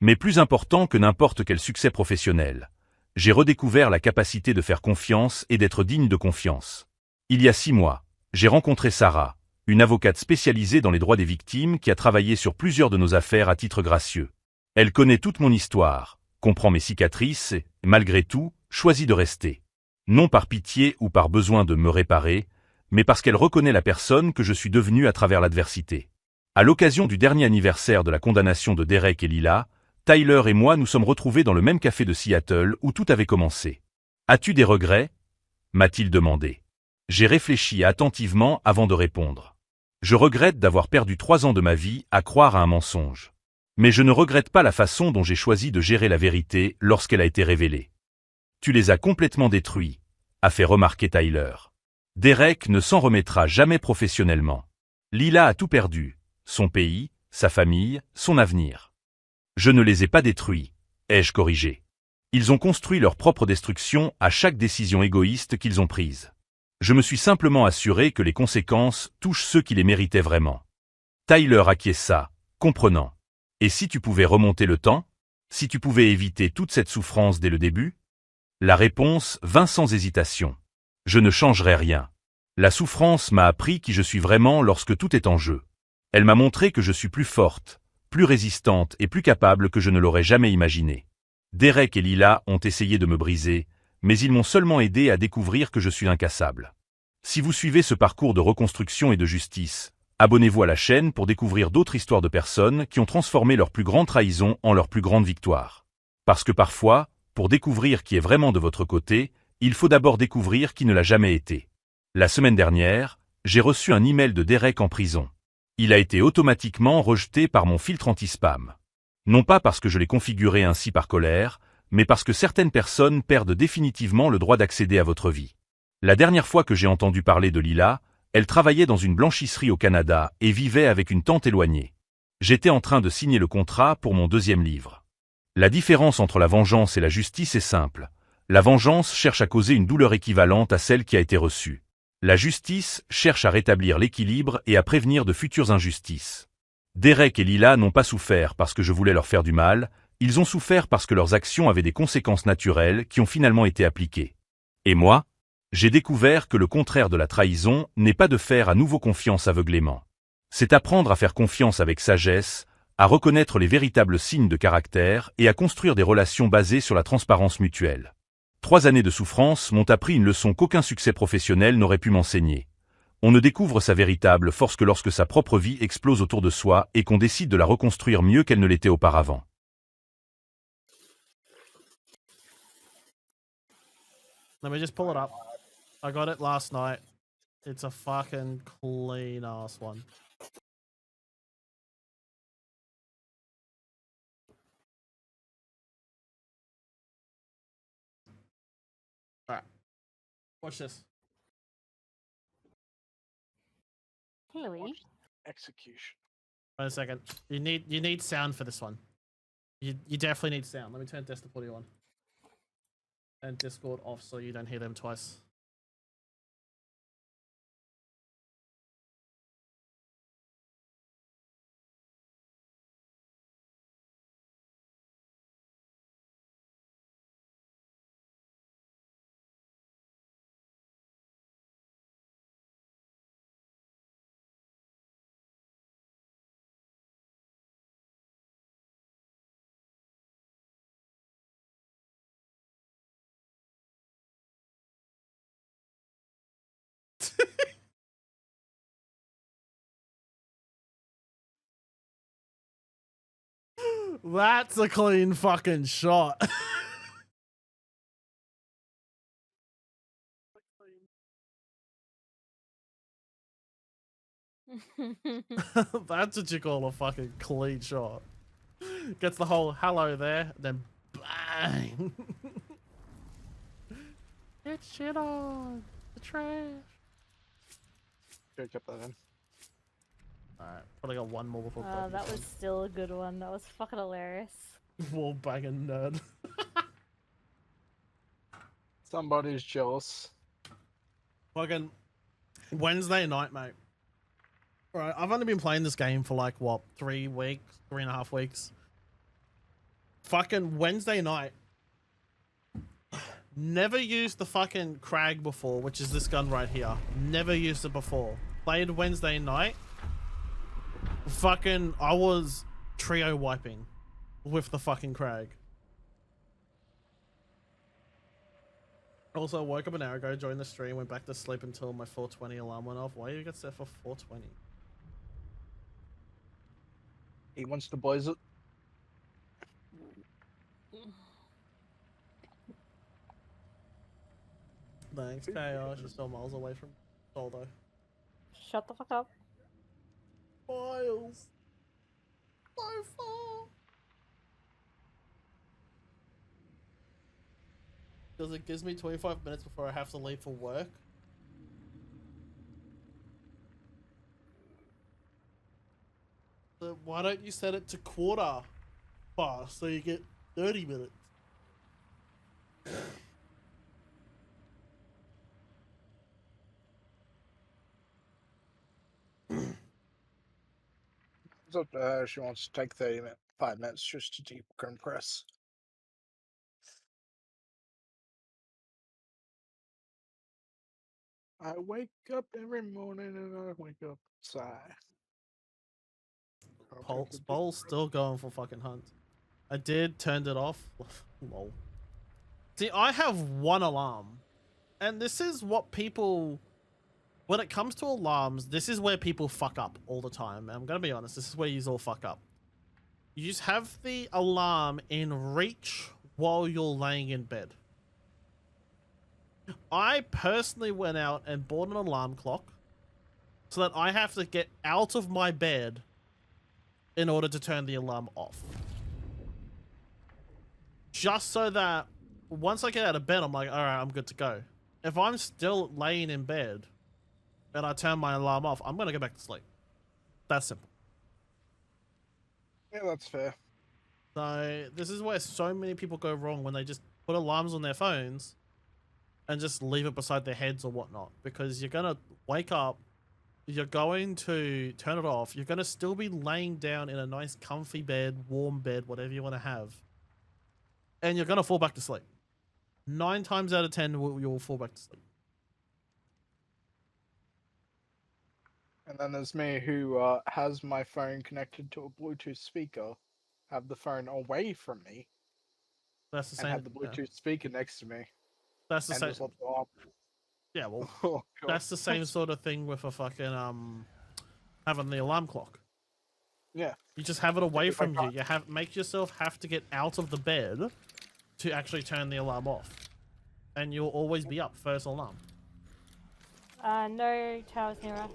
Speaker 1: Mais plus important que n'importe quel succès professionnel, j'ai redécouvert la capacité de faire confiance et d'être digne de confiance. Il y a 6 mois, j'ai rencontré Sarah, une avocate spécialisée dans les droits des victimes qui a travaillé sur plusieurs de nos affaires à titre gracieux. Elle connaît toute mon histoire, comprend mes cicatrices et, malgré tout, choisit de rester. Non par pitié ou par besoin de me réparer, mais parce qu'elle reconnaît la personne que je suis devenu à travers l'adversité. À l'occasion du dernier anniversaire de la condamnation de Derek et Lila, Tyler et moi nous sommes retrouvés dans le même café de Seattle où tout avait commencé. « As-tu des regrets » m'a-t-il demandé. J'ai réfléchi attentivement avant de répondre. Je regrette d'avoir perdu 3 ans de ma vie à croire à un mensonge. Mais je ne regrette pas la façon dont j'ai choisi de gérer la vérité lorsqu'elle a été révélée. Tu les as complètement détruits, a fait remarquer Tyler. Derek ne s'en remettra jamais professionnellement. Lila a tout perdu, son pays, sa famille, son avenir. Je ne les ai pas détruits, ai-je corrigé. Ils ont construit leur propre destruction à chaque décision égoïste qu'ils ont prise. Je me suis simplement assuré que les conséquences touchent ceux qui les méritaient vraiment. Tyler acquiesça, comprenant. Et si tu pouvais remonter le temps? Si tu pouvais éviter toute cette souffrance dès le début? La réponse vint sans hésitation. Je ne changerai rien. La souffrance m'a appris qui je suis vraiment lorsque tout est en jeu. Elle m'a montré que je suis plus forte, plus résistante et plus capable que je ne l'aurais jamais imaginé. Derek et Lila ont essayé de me briser, mais ils m'ont seulement aidé à découvrir que je suis incassable. Si vous suivez ce parcours de reconstruction et de justice, abonnez-vous à la chaîne pour découvrir d'autres histoires de personnes qui ont transformé leur plus grande trahison en leur plus grande victoire. Parce que parfois, pour découvrir qui est vraiment de votre côté, il faut d'abord découvrir qui ne l'a jamais été. La semaine dernière, j'ai reçu un email de Derek en prison. Il a été automatiquement rejeté par mon filtre anti-spam. Non pas parce que je l'ai configuré ainsi par colère, mais parce que certaines personnes perdent définitivement le droit d'accéder à votre vie. La dernière fois que j'ai entendu parler de Lila, elle travaillait dans une blanchisserie au Canada et vivait avec une tante éloignée. J'étais en train de signer le contrat pour mon 2e livre. La différence entre la vengeance et la justice est simple. La vengeance cherche à causer une douleur équivalente à celle qui a été reçue. La justice cherche à rétablir l'équilibre et à prévenir de futures injustices. Derek et Lila n'ont pas souffert parce que je voulais leur faire du mal, ils ont souffert parce que leurs actions avaient des conséquences naturelles qui ont finalement été appliquées. Et moi, j'ai découvert que le contraire de la trahison n'est pas de faire à nouveau confiance aveuglément. C'est apprendre à faire confiance avec sagesse, à reconnaître les véritables signes de caractère et à construire des relations basées sur la transparence mutuelle. 3 années de souffrance m'ont appris une leçon qu'aucun succès professionnel n'aurait pu m'enseigner. On ne découvre sa véritable force que lorsque sa propre vie explose autour de soi et qu'on décide de la reconstruire mieux qu'elle ne l'était auparavant.
Speaker 2: Let me just pull it up. I got it last night. It's a fucking clean ass one. Alright. Watch this.
Speaker 3: Louis.
Speaker 4: Execution.
Speaker 2: Wait a second. You need sound for this one. You definitely need sound. Let me turn desktop audio on. And Discord off so you don't hear them twice. That's a clean fucking shot. That's what you call a fucking clean shot. Gets the whole hello there, then bang. Get shit on the trash.
Speaker 4: Should have kept that in.
Speaker 2: Alright, probably got one more before
Speaker 3: that was still a good one. That was fucking hilarious.
Speaker 2: wall banging nerd.
Speaker 4: Somebody's jealous.
Speaker 2: Fucking Wednesday night, mate. Alright, I've only been playing this game for like what, 3 weeks, 3.5 weeks. Fucking Wednesday night. Never used the fucking Krag before, which is this gun right here. Never used it before. Played Wednesday night. Fucking, I was trio wiping with the fucking Krag. Also, woke up an hour ago, joined the stream, went back to sleep until my 4:20 alarm went off. Why you get set for 4:20?
Speaker 4: He wants to blaze it.
Speaker 2: Thanks, Chaos. You're still miles away from Soldo.
Speaker 3: Shut the fuck up.
Speaker 2: Miles. So far. Because it gives me 25 minutes before I have to leave for work. So why don't you set it to quarter fast so you get 30 minutes?
Speaker 4: It's up to her. She wants to take 5 minutes just to decompress. I wake up every morning and I wake up sigh.
Speaker 2: Bowl's still going for fucking hunt. I did turned it off. Lol. See, I have one alarm. And this is what people... When it comes to alarms, this is where people fuck up all the time. I'm going to be honest, this is where you all fuck up. You just have the alarm in reach while you're laying in bed. I personally went out and bought an alarm clock so that I have to get out of my bed in order to turn the alarm off. Just so that once I get out of bed, I'm like, all right, I'm good to go. If I'm still laying in bed and I turn my alarm off, I'm going to go back to sleep. That's simple.
Speaker 4: Yeah, that's fair.
Speaker 2: So this is where so many people go wrong when they just put alarms on their phones and just leave it beside their heads or whatnot. Because you're going to wake up, you're going to turn it off, you're going to still be laying down in a nice comfy bed, warm bed, whatever you want to have. And you're going to fall back to sleep. 9 times out of 10, you'll fall back to sleep.
Speaker 4: And then there's me who has my phone connected to a Bluetooth speaker, have the phone away from me,
Speaker 2: That's the
Speaker 4: and
Speaker 2: same.
Speaker 4: have the Bluetooth speaker next to me.
Speaker 2: That's the
Speaker 4: and
Speaker 2: same.
Speaker 4: just let the alarm.
Speaker 2: Yeah, well,
Speaker 4: Oh, God.
Speaker 2: that's the same sort of thing with a fucking having the alarm clock.
Speaker 4: Yeah.
Speaker 2: You just have it away
Speaker 4: If I
Speaker 2: from you.
Speaker 4: can't-
Speaker 2: You make yourself have to get out of the bed to actually turn the alarm off, and you'll always be up first alarm.
Speaker 3: No towers near us.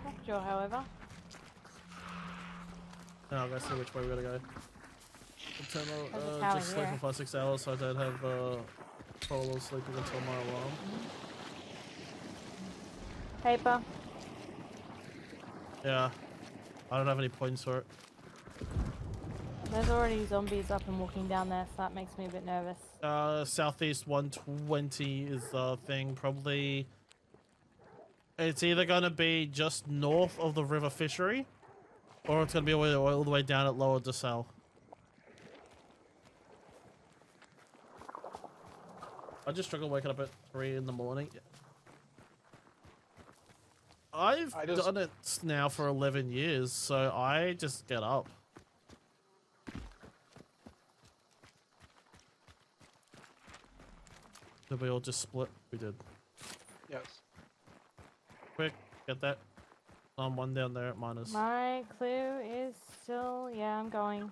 Speaker 3: Not sure, however.
Speaker 2: Now I'll go see which way we gotta go.
Speaker 3: There's a
Speaker 2: Turn
Speaker 3: tower
Speaker 2: just sleep
Speaker 3: here.
Speaker 2: for 5-6 hours so I don't have trouble sleeping until my alarm.
Speaker 3: Paper.
Speaker 2: Yeah, I don't have any points for it.
Speaker 3: There's already zombies up and walking down there, so that makes me a bit nervous.
Speaker 2: Southeast 120 is the thing. Probably it's either gonna be just north of the river fishery, or it's gonna be all the way down at Lower DeSalle. I just struggle waking up at 3 in the morning. I've done it now for 11 years, so I just get up. Did we all just split? We did.
Speaker 4: Yes.
Speaker 2: Quick, get that. One down there at minus.
Speaker 3: My clue is still, yeah, I'm going.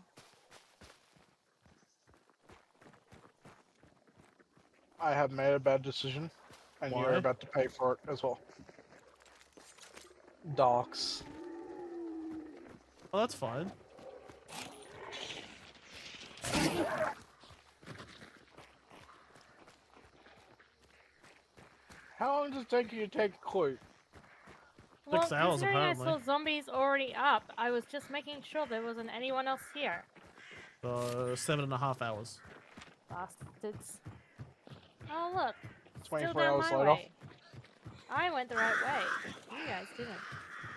Speaker 4: I have made a bad decision, and
Speaker 2: Why?
Speaker 4: you're about to pay for it as well. Docks.
Speaker 2: Oh, that's fine.
Speaker 4: How long does it take you to take a clue?
Speaker 3: Well,
Speaker 2: 6 hours,
Speaker 3: considering I
Speaker 2: apparently.
Speaker 3: saw zombies already up, I was just making sure there wasn't anyone else here.
Speaker 2: So 7.5 hours.
Speaker 3: Bastards. Oh look, still
Speaker 4: 24
Speaker 3: down
Speaker 4: hours
Speaker 3: my
Speaker 4: later.
Speaker 3: way. I went the right way. You guys didn't.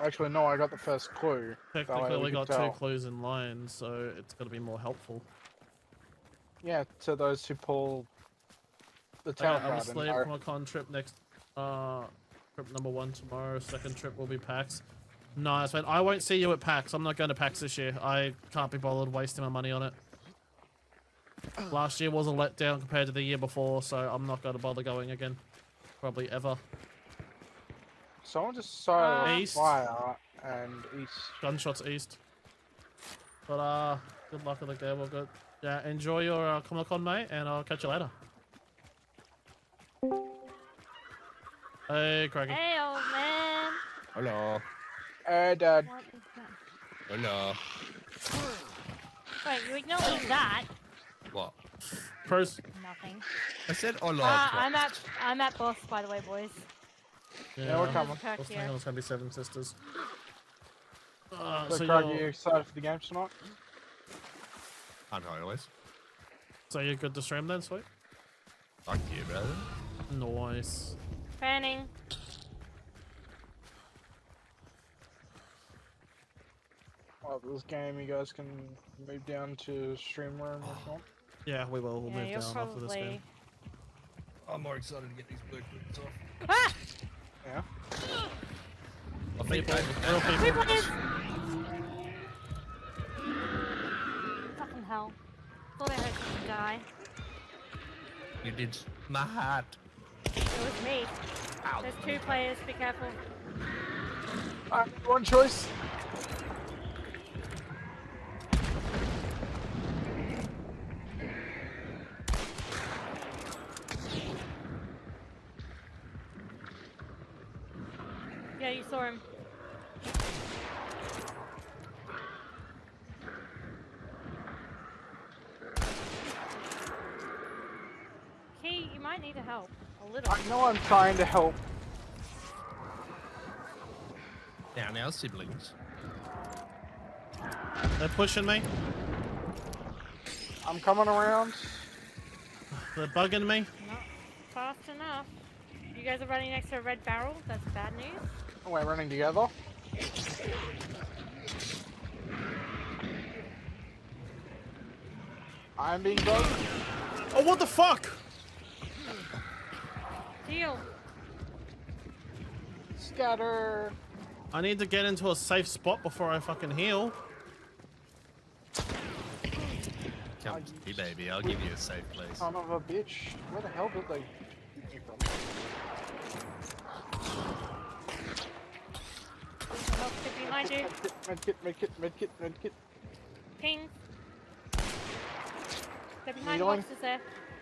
Speaker 4: Actually, no, I got the first clue. That way
Speaker 2: Technically, we
Speaker 4: could
Speaker 2: got
Speaker 4: tell.
Speaker 2: 2 clues in line, so it's going to be more helpful.
Speaker 4: Yeah, to those who pull the
Speaker 2: Okay,
Speaker 4: town
Speaker 2: I'm
Speaker 4: card.
Speaker 2: asleep
Speaker 4: And
Speaker 2: from a con trip next. Trip number 1 tomorrow. Second trip will be PAX. Nice, man. I won't see you at PAX. I'm not going to PAX this year. I can't be bothered wasting my money on it. Last year was a letdown compared to the year before, so I'm not going to bother going again. Probably ever.
Speaker 4: someone just saw
Speaker 2: East.
Speaker 4: fire and east.
Speaker 2: Gunshots east. But good luck with the game. We're good. Yeah, enjoy your Comic-Con, mate, and I'll catch you later. Hey, Craigie.
Speaker 3: Hey, old man.
Speaker 5: Hello.
Speaker 4: Dad.
Speaker 3: What is that?
Speaker 5: Hello.
Speaker 3: Wait, you ignore that?
Speaker 5: What?
Speaker 2: Pros.
Speaker 3: Nothing.
Speaker 5: I said hello.
Speaker 3: I'm at boss, by the way, boys.
Speaker 4: Yeah, we're coming.
Speaker 3: Kirk
Speaker 2: What's the
Speaker 3: here.
Speaker 2: name? It's gonna be Seven Sisters.
Speaker 4: So,
Speaker 2: So
Speaker 4: Craig, you
Speaker 2: you're,
Speaker 4: excited for the games tonight?
Speaker 5: I'm always.
Speaker 2: so you're good to stream then, sweet?
Speaker 5: Fuck you, brother.
Speaker 2: Nice.
Speaker 3: Fanning.
Speaker 4: Well, this game, you guys can move down to stream room if you want.
Speaker 2: Yeah, we will. We'll
Speaker 3: Yeah,
Speaker 2: move
Speaker 3: you're
Speaker 2: down after this
Speaker 3: probably.
Speaker 2: game.
Speaker 5: I'm more excited to get these blue clips off.
Speaker 3: Ah!
Speaker 4: Yeah.
Speaker 5: I think
Speaker 2: People,
Speaker 5: I-
Speaker 2: real
Speaker 3: Three
Speaker 2: people.
Speaker 3: players! Fucking hell. Thought I heard someone die.
Speaker 5: you did my heart.
Speaker 3: It was me.
Speaker 5: Ow.
Speaker 3: There's 2 players, be careful.
Speaker 4: One choice.
Speaker 3: Yeah, you saw him. Key, you might need to help. A little.
Speaker 4: I know I'm trying to help.
Speaker 5: Down our siblings.
Speaker 2: They're pushing me.
Speaker 4: I'm coming around.
Speaker 2: They're bugging me.
Speaker 3: Not fast enough. You guys are running next to a red barrel? That's bad news.
Speaker 4: Oh, we're running together. I'm being bugged.
Speaker 2: Oh, what the fuck?
Speaker 3: Deal.
Speaker 4: Scatter.
Speaker 2: I need to get into a safe spot before I fucking heal.
Speaker 5: Come to me, baby. I'll give you a safe place.
Speaker 4: Son of a bitch. Where the hell did they get me from?
Speaker 3: Help get behind you.
Speaker 4: Medkit.
Speaker 3: Ping. They're behind
Speaker 4: Healing.
Speaker 3: boxes there.